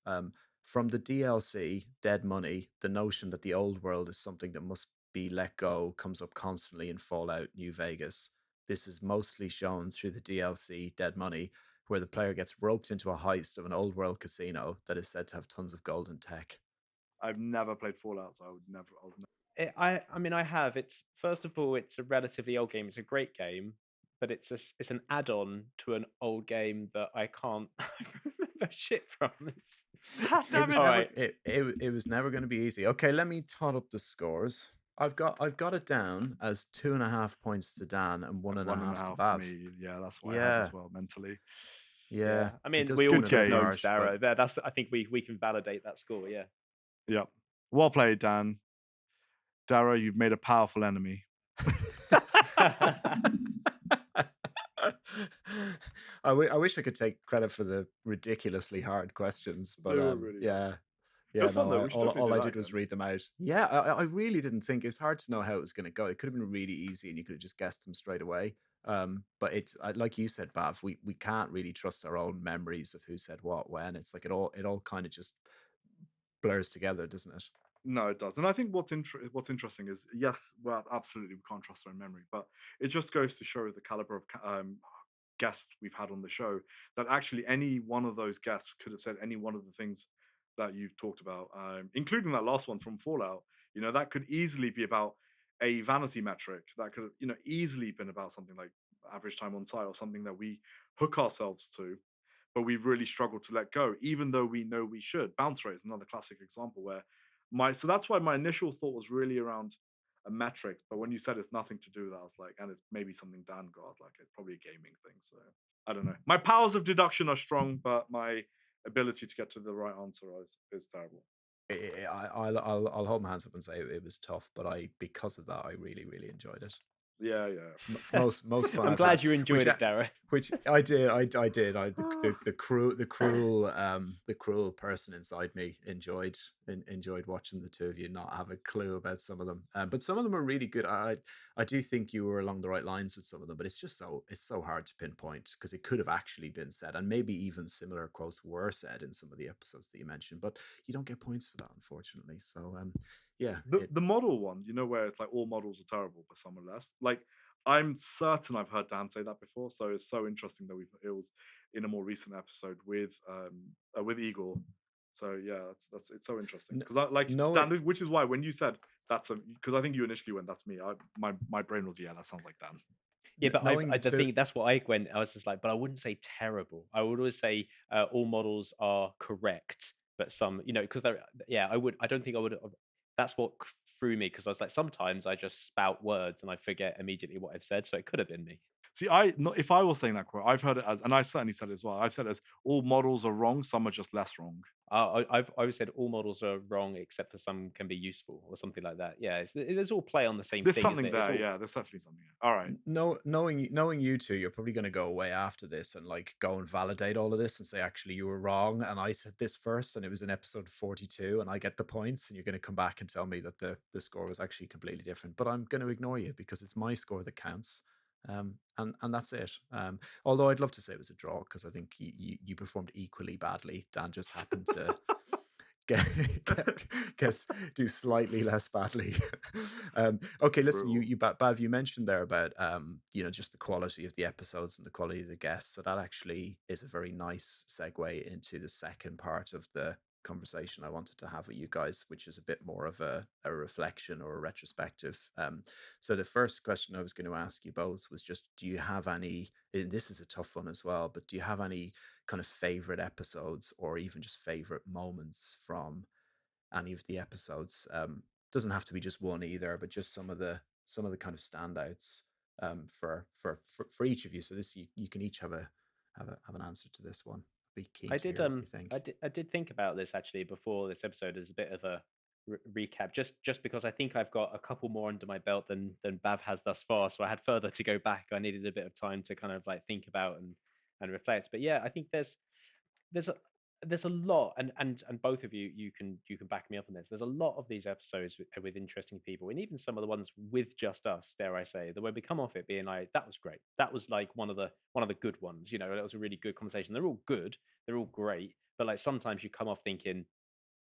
From the DLC, Dead Money, the notion that the old world is something that must be let go comes up constantly in Fallout New Vegas. This is mostly shown through the DLC, Dead Money, where the player gets roped into a heist of an old world casino that is said to have tons of gold and tech. I've never played Fallout, so I would never. I mean, I have. It's first of all, it's a relatively old game. It's a great game, but it's an add-on to an old game that I can't remember shit from. God It damn was All it! never right. it was never going to be easy. Okay, let me tot up the scores. I've got it down as 2.5 points to Dan and one And and a one and a half to half for Bav. me. Yeah, that's what I have as Yeah, well mentally. yeah. Yeah, I It mean, does we all seem Good a took bit game. notes, harsh, but Dara. That's I think we can validate that score. Yeah. Yep. Well played, Dan. Dara, you've made a powerful enemy. I wish I could take credit for the ridiculously hard questions, They but were really hard. yeah, It yeah. was fun No, though. We should definitely all do I that did was again. read them out. Yeah, I really didn't think it's hard to know how it was going to go. It could have been really easy, and you could have just guessed them straight away. But it's like you said, Bav. We can't really trust our own memories of who said what when. It's like it all kind of just blurs together, doesn't it? No, it does. And I think what's interesting is, yes, well, absolutely, we can't trust our own memory, but it just goes to show the caliber of guests we've had on the show, that actually any one of those guests could have said any one of the things that you've talked about, including that last one from Fallout. You know, that could easily be about a vanity metric. That could have, you know, easily been about something like average time on site or something that we hook ourselves to, but we really struggle to let go, even though we know we should. Bounce rate is another classic example where so that's why my initial thought was really around a metric. But when you said it's nothing to do with that, I was like, and it's maybe something Dan got, I was like, it's probably a gaming thing. So I don't know. My powers of deduction are strong, but my ability to get to the right answer is terrible. I'll hold my hands up and say it was tough, but because of that, I really enjoyed it. Yeah, yeah. Most fun I'm I've had, glad you enjoyed it, Dara. which I did. I did. The cruel person inside me enjoyed watching the two of you not have a clue about some of them. But some of them are really good. I do think you were along the right lines with some of them, but it's so hard to pinpoint because it could have actually been said, and maybe even similar quotes were said in some of the episodes that you mentioned. But you don't get points for that, unfortunately. So yeah, The model one, you know, where it's like all models are terrible, but some are less. Like, I'm certain I've heard Dan say that before, so it's so interesting that it was in a more recent episode with Igor. So yeah, that's it's so interesting n- because I like know it. Dan, which is why when you said that's a, because I think you initially went that's me. My brain was, yeah, that sounds like Dan. Yeah, but Knowing the the two. thing that's what I went. I was just like, but I wouldn't say terrible. I would always say all models are correct, but some, because they're. Yeah, I would. I don't think I would. That's what threw me because I was like, sometimes I just spout words and I forget immediately what I've said, so it could have been me. See, if I was saying that quote, I've heard it as, and I certainly said it as well. I've said it as all models are wrong, some are just less wrong. I've always said all models are wrong except for some can be useful or something like that. Yeah, there's all play on the same There's thing, isn't something it? It's there, all. yeah. There's definitely something there. All right. Knowing you two, you're probably going to go away after this and like go and validate all of this and say actually you were wrong and I said this first and it was in episode 42 and I get the points and you're going to come back and tell me that the score was actually completely different. But I'm going to ignore you because it's my score that counts. And that's it. Although I'd love to say it was a draw because I think you performed equally badly. Dan just happened to get, guess do slightly less badly. Okay, listen, Brutal. Bav, you mentioned there about just the quality of the episodes and the quality of the guests. So that actually is a very nice segue into the second part of the conversation I wanted to have with you guys, which is a bit more of a reflection or a retrospective. So the first question I was going to ask you both was just, do you have any? And this is a tough one as well, but do you have any kind of favorite episodes or even just favorite moments from any of the episodes? Doesn't have to be just one either, but just some of the kind of standouts for each of you. So this you can each have an answer to this one. I'd be keen I to did hear what you think. I did think about this actually before this episode as a bit of a recap, just because I think I've got a couple more under my belt than Bav has thus far, so I had further to go back. I needed a bit of time to kind of like think about and reflect. But yeah, I think there's a there's a lot, and both of you you can back me up on this. There's a lot of these episodes with interesting people, and even some of the ones with just us, dare I say, that when we come off it being like, that was great, that was like one of the good ones, that was a really good conversation. They're all good, they're all great, but like sometimes you come off thinking,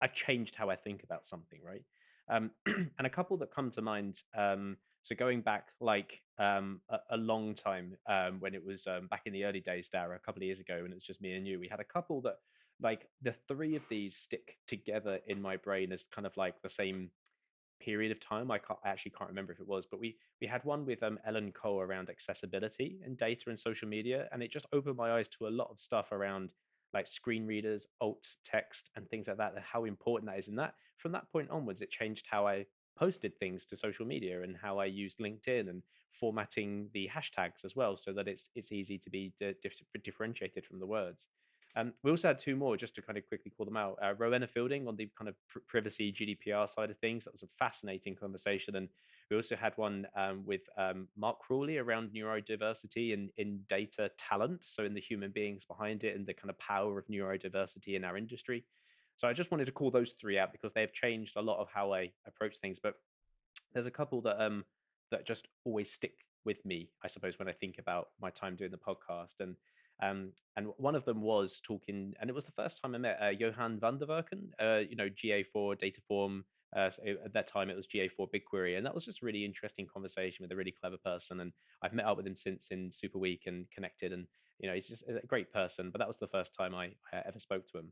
I've changed how I think about something, right? And a couple that come to mind. So going back like a long time, when it was back in the early days, Dara, a couple of years ago, when it was just me and you, we had a couple that like the three of these stick together in my brain as kind of like the same period of time. I actually can't remember if it was, but we had one with Ellen Cole around accessibility and data and social media, and it just opened my eyes to a lot of stuff around like screen readers, alt text, and things like that, and how important that is. And that from that point onwards, it changed how I posted things to social media and how I used LinkedIn and formatting the hashtags as well, so that it's easy to be differentiated from the words. We also had two more just to kind of quickly call them out. Rowena Fielding on the kind of privacy GDPR side of things. That was a fascinating conversation. And we also had one with Mark Crawley around neurodiversity in data talent. So in the human beings behind it and the kind of power of neurodiversity in our industry. So I just wanted to call those three out because they have changed a lot of how I approach things. But there's a couple that just always stick with me, I suppose, when I think about my time doing the podcast. And one of them was talking, and it was the first time I met Johan van der Werken, GA4 Dataform. So at that time, it was GA4 BigQuery, and that was just a really interesting conversation with a really clever person. And I've met up with him since in Super Week and connected, and he's just a great person. But that was the first time I ever spoke to him.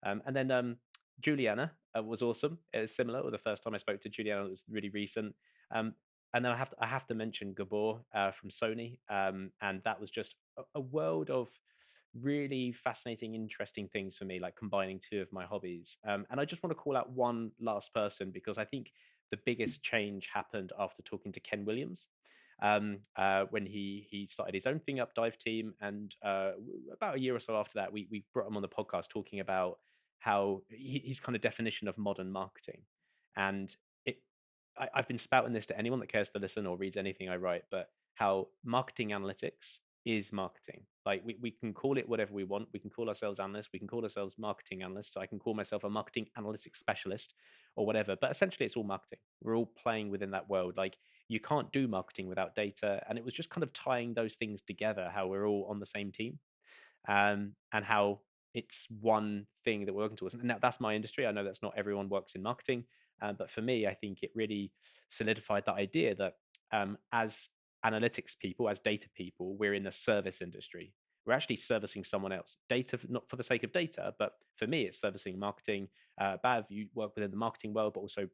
And then Juliana was awesome. It was similar. Or the first time I spoke to Juliana, it was really recent. Um, and then I have to mention Gabor from Sony, and that was just a world of really fascinating, interesting things for me, like combining two of my hobbies. And I just want to call out one last person because I think the biggest change happened after talking to Ken Williams. When he started his own thing up, Dive Team, and about a year or so after that, we brought him on the podcast talking about how his kind of definition of modern marketing. And it, I've been spouting this to anyone that cares to listen or reads anything I write, but how marketing analytics is marketing. Like we can call it whatever we want. We can call ourselves analysts. We can call ourselves marketing analysts. I can call myself a marketing analytics specialist or whatever. But essentially, it's all marketing. We're all playing within that world. Like you can't do marketing without data. And it was just kind of tying those things together, how we're all on the same team, and how it's one thing that we're working towards. And that's my industry. I know that's not everyone works in marketing, but for me, I think it really solidified that idea that as analytics people, as data people, we're in the service industry. We're actually servicing someone else. Data, not for the sake of data, but for me, it's servicing marketing. Bav, you work within the marketing world, but also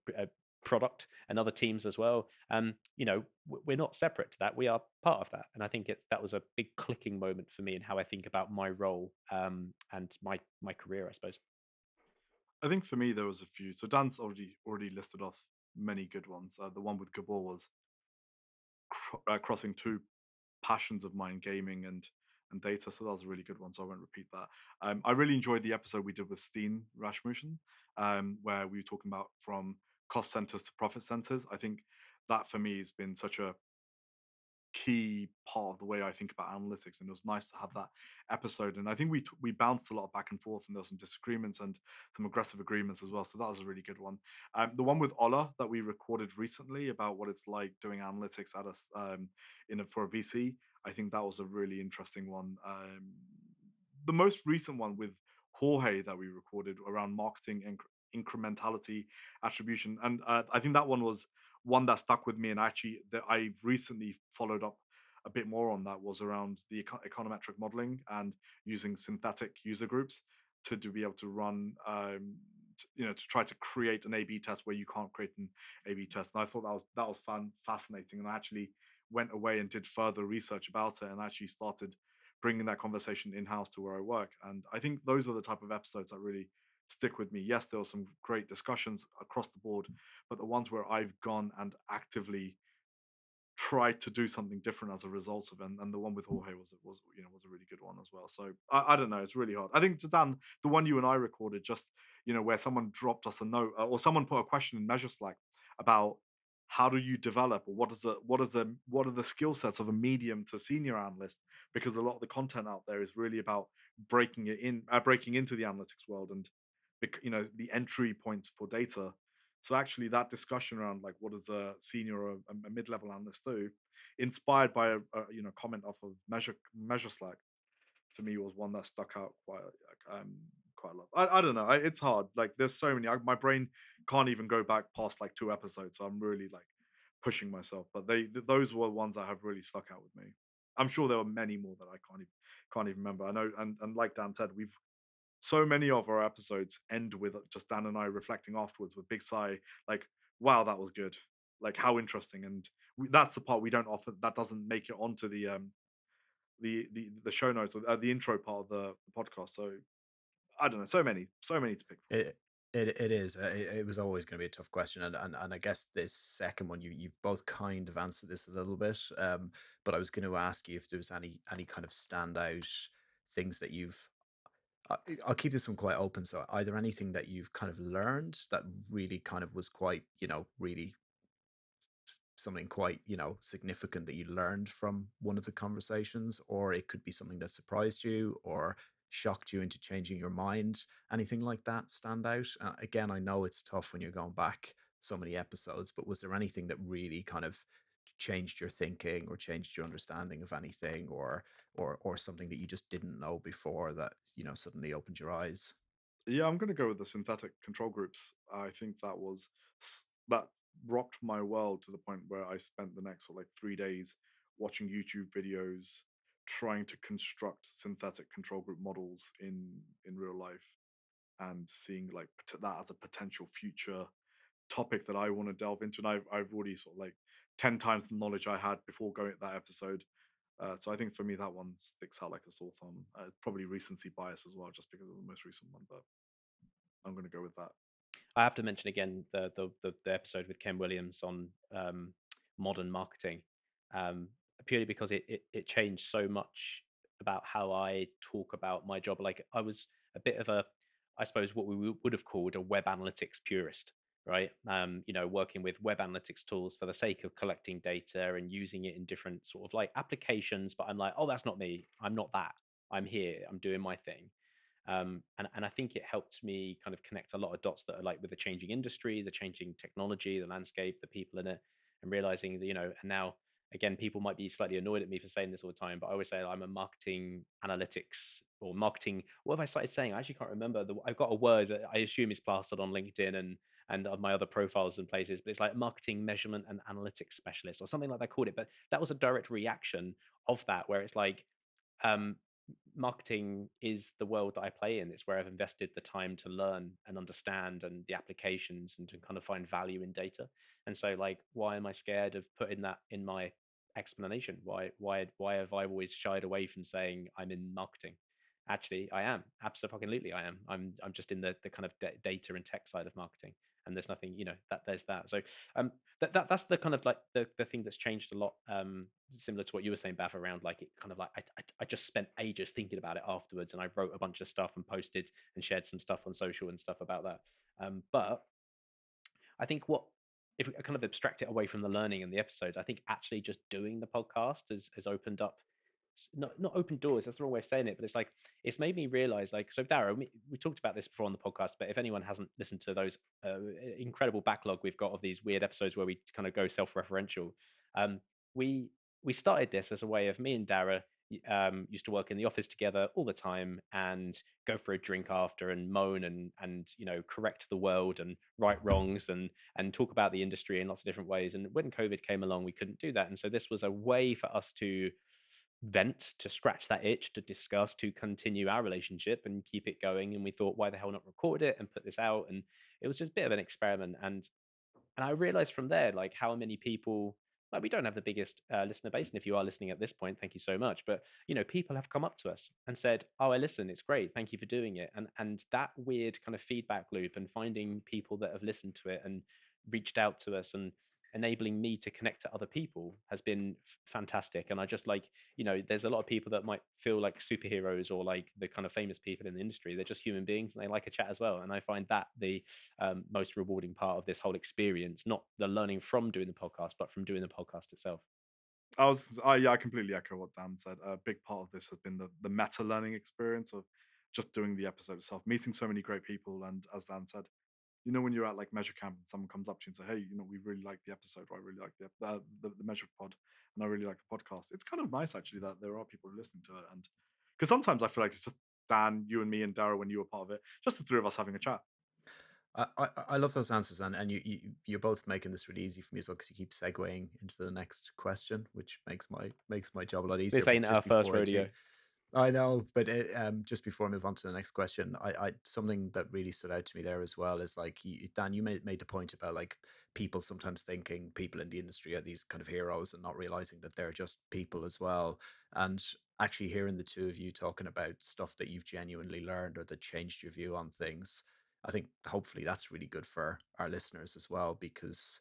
product and other teams as well. We're not separate to that. We are part of that. And I think that was a big clicking moment for me in how I think about my role and my career, I suppose. I think for me there was a few. So Dan's already listed off many good ones. The one with Gabor was crossing two passions of mine, gaming and data. So that was a really good one. So I won't repeat that. I really enjoyed the episode we did with Steen Rasmussen, where we were talking about from cost centers to profit centers. I think that for me has been such a key part of the way I think about analytics, and it was nice to have that episode. And I think we bounced a lot back and forth, and there were some disagreements and some aggressive agreements as well. So that was a really good one. The one with Ola that we recorded recently about what it's like doing analytics at us for a VC. I think that was a really interesting one. The most recent one with Jorge that we recorded around marketing and incrementality attribution, and I think that one was one that stuck with me, and actually that I recently followed up a bit more on, that was around the econometric modeling and using synthetic user groups to be able to run to try to create an A/B test where you can't create an A/B test. And I thought that was fascinating, and I actually went away and did further research about it and actually started bringing that conversation in house to where I work. And I think those are the type of episodes that really stick with me. Yes, there were some great discussions across the board, but the ones where I've gone and actively tried to do something different as a result of it, and the one with Jorge was a really good one as well. So I don't know, it's really hard. I think, to Dan, the one you and I recorded, just where someone dropped us a note, or someone put a question in Measure Slack about how do you develop, or what are the skill sets of a medium to senior analyst, because a lot of the content out there is really about breaking into the analytics world, and the entry points for data. So actually, that discussion around like what does a senior or a mid-level analyst do, inspired by a comment off of Measure Slack, for me was one that stuck out quite a lot. I don't know. It's hard. Like there's so many. My brain can't even go back past like two episodes. So I'm really like pushing myself. But those were ones that have really stuck out with me. I'm sure there were many more that I can't even remember. I know, and like Dan said, we've so many of our episodes end with just Dan and I reflecting afterwards with big sigh, like wow, that was good. Like how interesting, and that's the part we don't offer. That doesn't make it onto the show notes or the intro part of the podcast. So I don't know, so many to pick from. It it is. It was always going to be a tough question, and I guess this second one, you've both kind of answered this a little bit. But I was going to ask you if there was any kind of standout things that you've. I'll keep this one quite open. So, either anything that you've kind of learned that really kind of was quite, really something quite, significant that you learned from one of the conversations, or it could be something that surprised you or shocked you into changing your mind. Anything like that stand out? Again, I know it's tough when you're going back so many episodes, but was there anything that really kind of changed your thinking or changed your understanding of anything, or something that you just didn't know before that suddenly opened your eyes? Yeah, I'm gonna go with the synthetic control groups. I think that rocked my world to the point where I spent the next like 3 days watching YouTube videos trying to construct synthetic control group models in real life and seeing like that as a potential future topic that I want to delve into. And I've already sort of like 10 times the knowledge I had before going at that episode. So I think for me that one sticks out like a sore thumb. Probably recency bias as well, just because of the most recent one. But I'm going to go with that. I have to mention again the episode with Ken Williams on modern marketing, um, purely because it changed so much about how I talk about my job. Like I was a bit of a, I suppose what we would have called a web analytics purist, right? Working with web analytics tools for the sake of collecting data and using it in different sort of like applications. But I'm like, oh, that's not me. I'm not that. I'm here. I'm doing my thing. And I think it helped me kind of connect a lot of dots that are like with the changing industry, the changing technology, the landscape, the people in it, and realizing that, and now again, people might be slightly annoyed at me for saying this all the time, but I always say I'm a marketing analytics or marketing. What have I started saying? I actually can't remember. I've got a word that I assume is plastered on LinkedIn and on my other profiles and places, but it's like marketing measurement and analytics specialist or something like that, I called it. But that was a direct reaction of that, where it's like, um, marketing is the world that I play in. It's where I've invested the time to learn and understand and the applications and to kind of find value in data. And so like, why am I scared of putting that in my explanation? Why have I always shied away from saying I'm in marketing? Actually, I am. Absolutely, I am. I'm just in the kind of data and tech side of marketing. And there's nothing, that there's that. So that's the kind of like the thing that's changed a lot, similar to what you were saying, Bav, around like it kind of like I just spent ages thinking about it afterwards, and I wrote a bunch of stuff and posted and shared some stuff on social and stuff about that. But I think what, if we kind of abstract it away from the learning and the episodes, I think actually just doing the podcast has opened up, not open doors. That's the wrong way of saying it, but it's like it's made me realize, like, so Dara, we talked about this before on the podcast, but if anyone hasn't listened to those incredible backlog we've got of these weird episodes where we kind of go self-referential, um, we we started this as a way of me and Dara used to work in the office together all the time and go for a drink after and moan and correct the world and right wrongs and talk about the industry in lots of different ways. And when COVID came along, we couldn't do that, and so this was a way for us to vent, to scratch that itch, to discuss, to continue our relationship and keep it going. And we thought, why the hell not record it and put this out? And it was just a bit of an experiment. And I realized from there, like how many people, like we don't have the biggest listener base. And if you are listening at this point, thank you so much. But, people have come up to us and said, oh, I listen, it's great. Thank you for doing it. And that weird kind of feedback loop and finding people that have listened to it and reached out to us and enabling me to connect to other people has been fantastic. And I just like, there's a lot of people that might feel like superheroes or like the kind of famous people in the industry. They're just human beings and they like a chat as well. And I find that the most rewarding part of this whole experience, not the learning from doing the podcast, but from doing the podcast itself. Yeah, I completely echo what Dan said. A big part of this has been the meta learning experience of just doing the episode itself, meeting so many great people, and as Dan said, when you're at like Measure Camp and someone comes up to you and say, "Hey, we really like the episode, or I really like the Measure Pod, and I really like the podcast." It's kind of nice actually that there are people who listen to it, and because sometimes I feel like it's just Dan, you and me and Dara when you were part of it, just the three of us having a chat. I love those answers, and you're both making this really easy for me as well because you keep segueing into the next question, which makes my job a lot easier. This But ain't our just first before I do, rodeo. I know, but just before I move on to the next question, something that really stood out to me there as well is like Dan, you made the point about like people sometimes thinking people in the industry are these kind of heroes and not realizing that they're just people as well. And actually hearing the two of you talking about stuff that you've genuinely learned or that changed your view on things, I think hopefully that's really good for our listeners as well because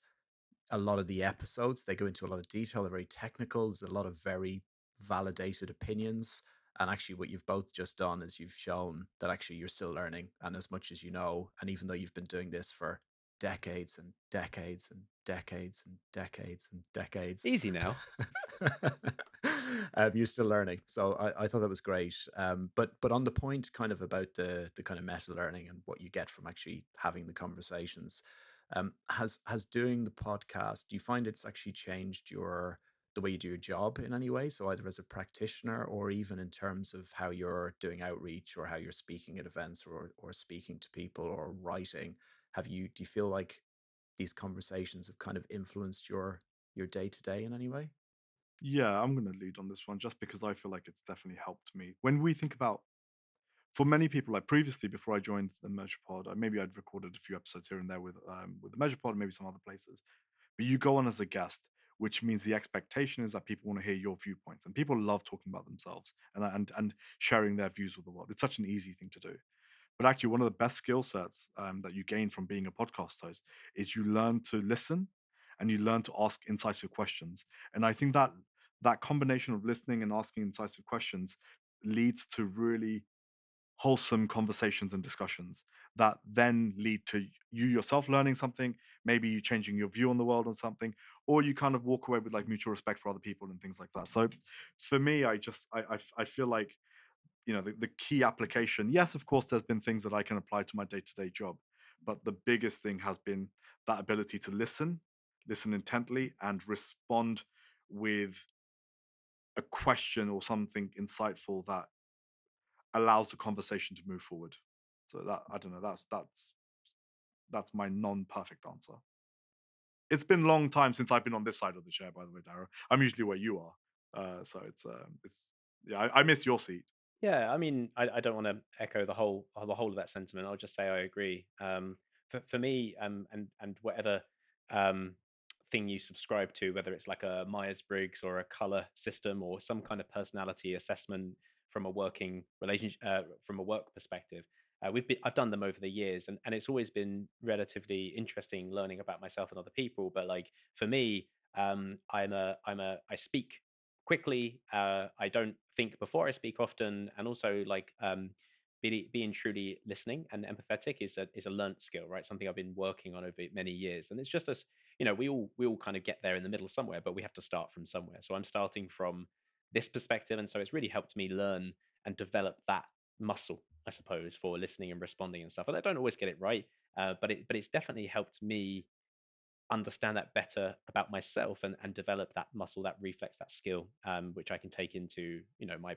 a lot of the episodes they go into a lot of detail. They're very technical. There's a lot of very validated opinions. And actually, what you've both just done is you've shown that actually you're still learning, and as much as you know, and even though you've been doing this for decades and decades and decades and decades and decades, Easy now. you're still learning. So I thought that was great. But on the point kind of about the kind of meta learning and what you get from actually having the conversations, has doing the podcast, do you find it's actually changed the way you do your job in any way? So either as a practitioner or even in terms of how you're doing outreach or how you're speaking at events or speaking to people or writing, do you feel like these conversations have kind of influenced your day to day in any way? Yeah, I'm going to lead on this one just because I feel like it's definitely helped me. When we think about, for many people, like previously before I joined the Measure Pod, maybe I'd recorded a few episodes here and there with the Measure Pod, maybe some other places. But you go on as a guest, which means the expectation is that people want to hear your viewpoints, and people love talking about themselves and sharing their views with the world. It's such an easy thing to do. But actually, one of the best skill sets that you gain from being a podcast host is you learn to listen and you learn to ask incisive questions. And I think that that combination of listening and asking incisive questions leads to really wholesome conversations and discussions that then lead to you yourself learning something, maybe you changing your view on the world on something, or you kind of walk away with like mutual respect for other people and things like that. So for me, I feel like, you know, the key application, yes, of course there's been things that I can apply to my day-to-day job, but the biggest thing has been that ability to listen intently and respond with a question or something insightful that allows the conversation to move forward. So that, I don't know, that's my non-perfect answer. It's been a long time since I've been on this side of the chair, by the way, Dara. I'm usually where you are. So it's yeah, I miss your seat. Yeah, I mean, I don't want to echo the whole of that sentiment. I'll just say I agree. For me, and whatever um, thing you subscribe to, whether it's like a Myers Briggs or a color system or some kind of personality assessment from a working relationship, from a work perspective, I've done them over the years, and it's always been relatively interesting learning about myself and other people. But like for me, I speak quickly. I don't think before I speak often, and also like being truly listening and empathetic is a learnt skill, right? Something I've been working on over many years, and it's just as we all kind of get there in the middle somewhere, but we have to start from somewhere. So I'm starting from this perspective, and so it's really helped me learn and develop that muscle, I suppose, for listening and responding and stuff. And I don't always get it right, but it's definitely helped me understand that better about myself and develop that muscle, that reflex, that skill, which I can take into my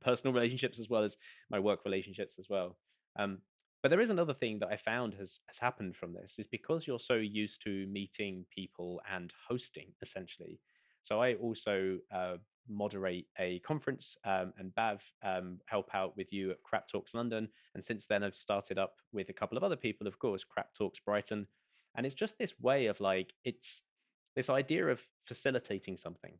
personal relationships as well as my work relationships as well. Um, but there is another thing that I found has happened from this is because you're so used to meeting people and hosting essentially. So I also moderate a conference and Bav help out with you at Crap Talks London. And since then, I've started up with a couple of other people, of course, Crap Talks Brighton, and it's just this way of like, it's this idea of facilitating something,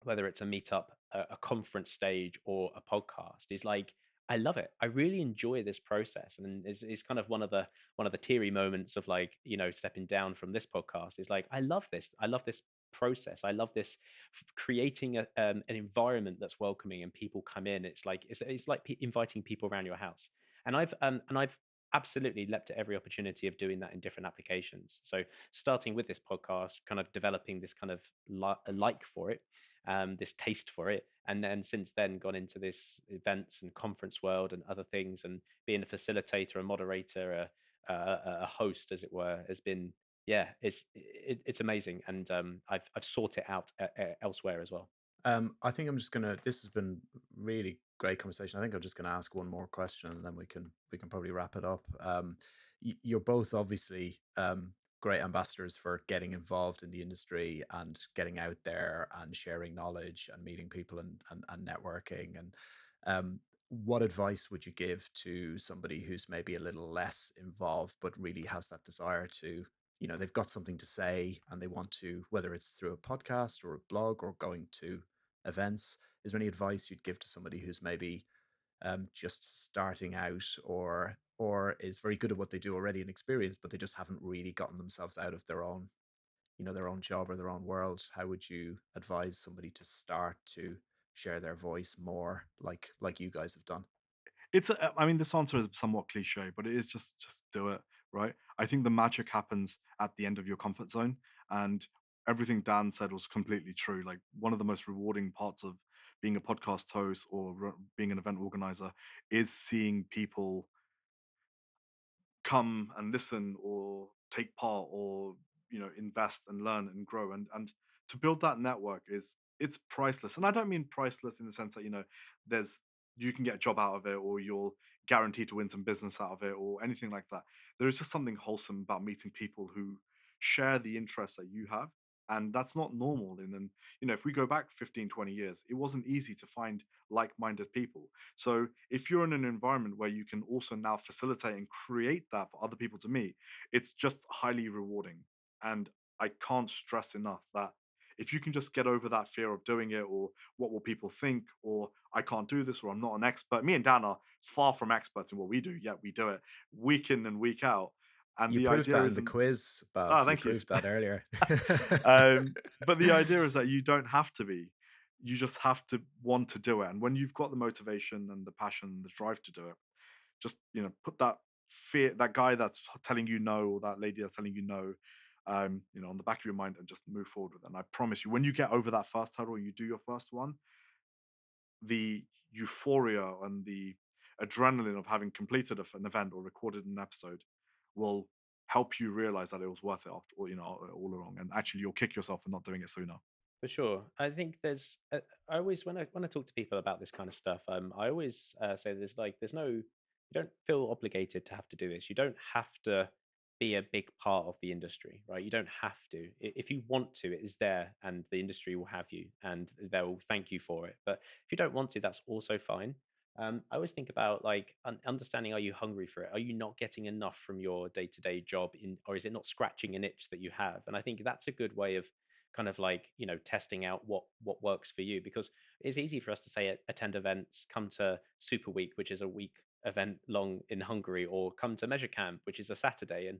whether it's a meetup, a conference stage, or a podcast, is like, I love it. I really enjoy this process, and it's kind of one of the teary moments of like stepping down from this podcast. Is like, I love this. I love this process. I love this creating an environment that's welcoming and people come in. It's like inviting people around your house, and I've absolutely leapt at every opportunity of doing that in different applications. So starting with this podcast, kind of developing this kind of a like for it, this taste for it, and then since then gone into this events and conference world and other things, and being a facilitator, a moderator, a host, as it were, has been, yeah, it's amazing, and I've sought it out elsewhere as well. I think I'm just gonna. This has been really great conversation. I think I'm just gonna ask one more question, and then we can probably wrap it up. You're both obviously great ambassadors for getting involved in the industry and getting out there and sharing knowledge and meeting people and networking. And What advice would you give to somebody who's maybe a little less involved, but really has that desire to, they've got something to say and they want to, whether it's through a podcast or a blog or going to events? Is there any advice you'd give to somebody who's maybe just starting out, or is very good at what they do already and experienced, but they just haven't really gotten themselves out of their own, their own job or their own world? How would you advise somebody to start to share their voice more, like you guys have done? I mean, this answer is somewhat cliche, but it is just do it, right? I think the magic happens at the end of your comfort zone, and everything Dan said was completely true. Like one of the most rewarding parts of being a podcast host or being an event organizer is seeing people come and listen or take part or invest and learn and grow, and to build that network is it's priceless. And I don't mean priceless in the sense that there's you can get a job out of it or you're guaranteed to win some business out of it or anything like that. There is just something wholesome about meeting people who share the interests that you have, and that's not normal. And then if we go back 15, 20 years, it wasn't easy to find like-minded people. So if you're in an environment where you can also now facilitate and create that for other people to meet, it's just highly rewarding. And I can't stress enough that if you can just get over that fear of doing it, or what will people think, or I can't do this, or I'm not an expert. Me and Dan are far from experts in what we do, yet we do it week in and week out. And You the proved idea that in the isn't, quiz, oh, Bav. You thank you. proved that earlier. But the idea is that you don't have to be. You just have to want to do it. And when you've got the motivation and the passion and the drive to do it, just put that fear, that guy that's telling you no, or that lady that's telling you no, on the back of your mind, and just move forward with it. And I promise you, when you get over that first hurdle and you do your first one, the euphoria and the adrenaline of having completed an event or recorded an episode will help you realize that it was worth it after all along, and actually you'll kick yourself for not doing it sooner. For sure. I think I always, when I talk to people about this kind of stuff, I always say there's no, you don't feel obligated to have to do this. You don't have to be a big part of the industry, right? You don't have to. If you want to, it is there, and the industry will have you, and they'll thank you for it. But if you don't want to, that's also fine. I always think about like understanding: are you hungry for it? Are you not getting enough from your day-to-day job, or is it not scratching an itch that you have? And I think that's a good way of kind of like testing out what works for you, because it's easy for us to say attend events, come to Super Week, which is a week event long in Hungary, or come to Measure Camp, which is a Saturday, and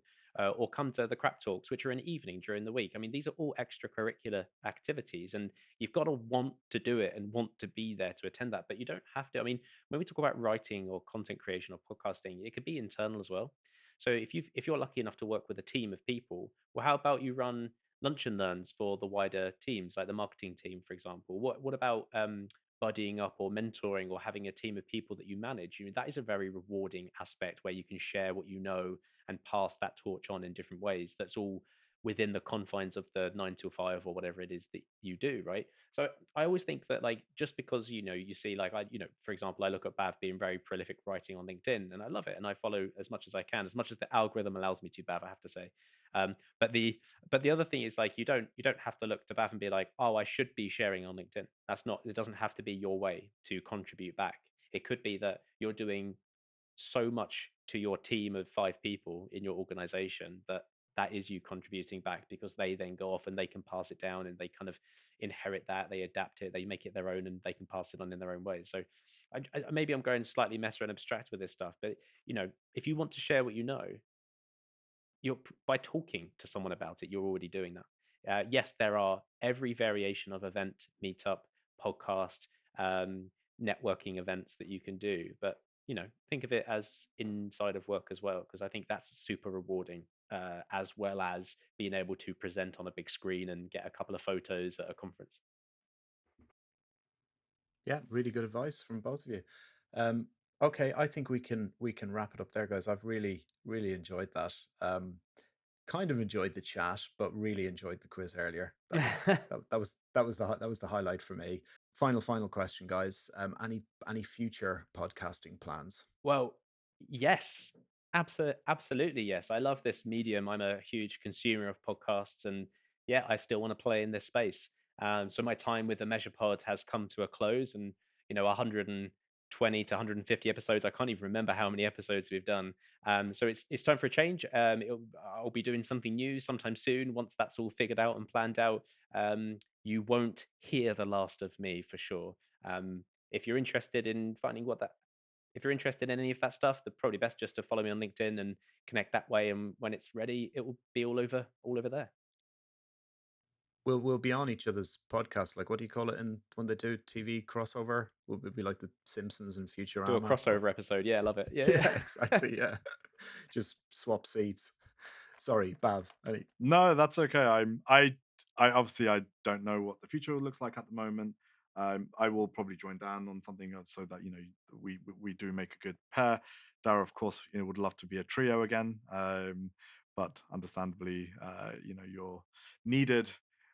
or come to the Crap Talks, which are an evening during the week. I mean, these are all extracurricular activities, and you've got to want to do it and want to be there to attend that, but you don't have to. I mean, when we talk about writing or content creation or podcasting, it could be internal as well. So if you're lucky enough to work with a team of people, well, how about you run lunch and learns for the wider teams, like the marketing team, for example? What about buddying up or mentoring or having a team of people that you manage? That is a very rewarding aspect where you can share what you know and pass that torch on in different ways. That's all within the confines of the 9 to 5 or whatever it is that you do, right? So I always think that, like, just because you see, like, for example, I look at Bav being very prolific writing on LinkedIn, and I love it, and I follow as much as I can, as much as the algorithm allows me to, Bav, I have to say. But the other thing is, like, you don't have to look to Bav and be like, oh, I should be sharing on LinkedIn. That's not. It doesn't have to be your way to contribute back. It could be that you're doing so much to your team of 5 people in your organization that that is you contributing back, because they then go off and they can pass it down, and they kind of inherit that, they adapt it, they make it their own, and they can pass it on in their own way. So maybe I'm going slightly meta and abstract with this stuff, but if you want to share what you know, by talking to someone about it, you're already doing that. Yes, there are every variation of event, meetup, podcast, um, networking events that you can do, but think of it as inside of work as well, because I think that's super rewarding, as well as being able to present on a big screen and get a couple of photos at a conference. Yeah, really good advice from both of you. Um, okay, I think we can wrap it up there, guys. I've really enjoyed that. Kind of enjoyed the chat, but really enjoyed the quiz earlier. That was the highlight for me. Final question, guys. Any future podcasting plans? Well, yes, absolutely yes. I love this medium. I'm a huge consumer of podcasts, and yeah, I still want to play in this space. So my time with the Measure Pod has come to a close, and 100 20 to 150 episodes. I can't even remember how many episodes we've done. So it's time for a change. I'll be doing something new sometime soon. Once that's all figured out and planned out, you won't hear the last of me for sure. If you're interested in finding if you're interested in any of that stuff, the probably best just to follow me on LinkedIn and connect that way. And when it's ready, it will be all over there. We'll be on each other's podcast. Like, what do you call it in when they do TV crossover? Will it be like the Simpsons and Do a Futurama? crossover episode. Yeah, I love it. Yeah, Yeah, yeah. exactly. Yeah, just swap seats. Sorry, Bav. No, that's okay. I obviously I don't know what the future looks like at the moment. I will probably join Dan on something so that we do make a good pair. Dara, of course, would love to be a trio again, but understandably, you're needed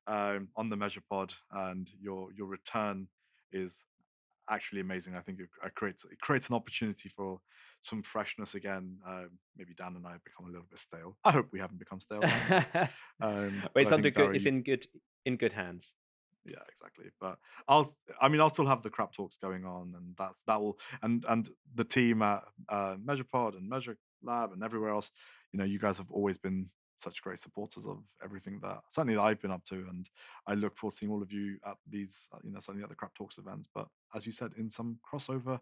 on the Measure Pod, and your return is actually amazing. I think it creates an opportunity for some freshness again. Maybe Dan and I have become a little bit stale. I hope we haven't become stale, Dan. But, Well, but it's I under think good. Dara, It's in good hands. yeah, exactly. But I'll still have the crap talks going on, and that will, and the team at MeasurePod and Measure Lab and everywhere else. You guys have always been such great supporters of everything that certainly that I've been up to, and I look forward to seeing all of you at these, certainly at the crap talks events. But as you said, in some crossover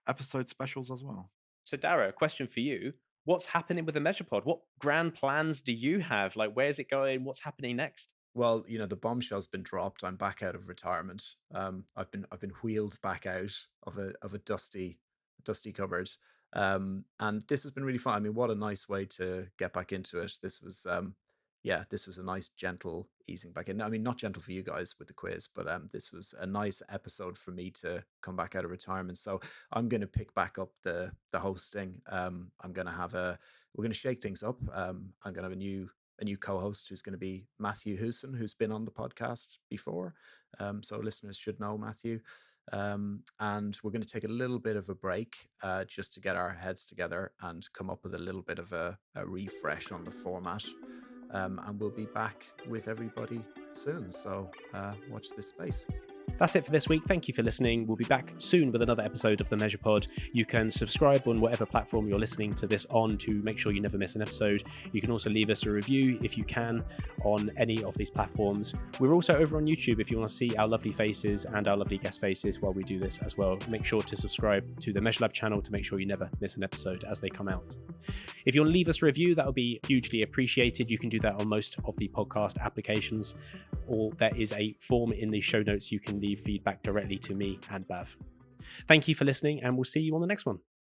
episode specials as well. So, Dara, a question for you. What's happening with the MeasurePod? What grand plans do you have? Like, where's it going? What's happening next? Well, the bombshell's been dropped. I'm back out of retirement. I've been wheeled back out of a dusty cupboard. And this has been really fun. I mean, what a nice way to get back into it. This was a nice gentle easing back in. I mean, not gentle for you guys with the quiz, but this was a nice episode for me to come back out of retirement. So I'm going to pick back up the hosting. We're going to shake things up. I'm going to have a new co-host who's going to be Matthew Hooson, who's been on the podcast before. So listeners should know Matthew. And we're going to take a little bit of a break just to get our heads together and come up with a little bit of a refresh on the format. And we'll be back with everybody soon. So watch this space. That's it for this week. Thank you for listening. We'll be back soon with another episode of the Measure Pod. You can subscribe on whatever platform you're listening to this on to make sure you never miss an episode. You can also leave us a review if you can on any of these platforms. We're also over on YouTube if you want to see our lovely faces and our lovely guest faces while we do this as well. Make sure to subscribe to the Measure Lab channel to make sure you never miss an episode as they come out. If you want to leave us a review, that would be hugely appreciated. You can do that on most of the podcast applications, or there is a form in the show notes you can leave feedback directly to me and Bhav. Thank you for listening, and we'll see you on the next one.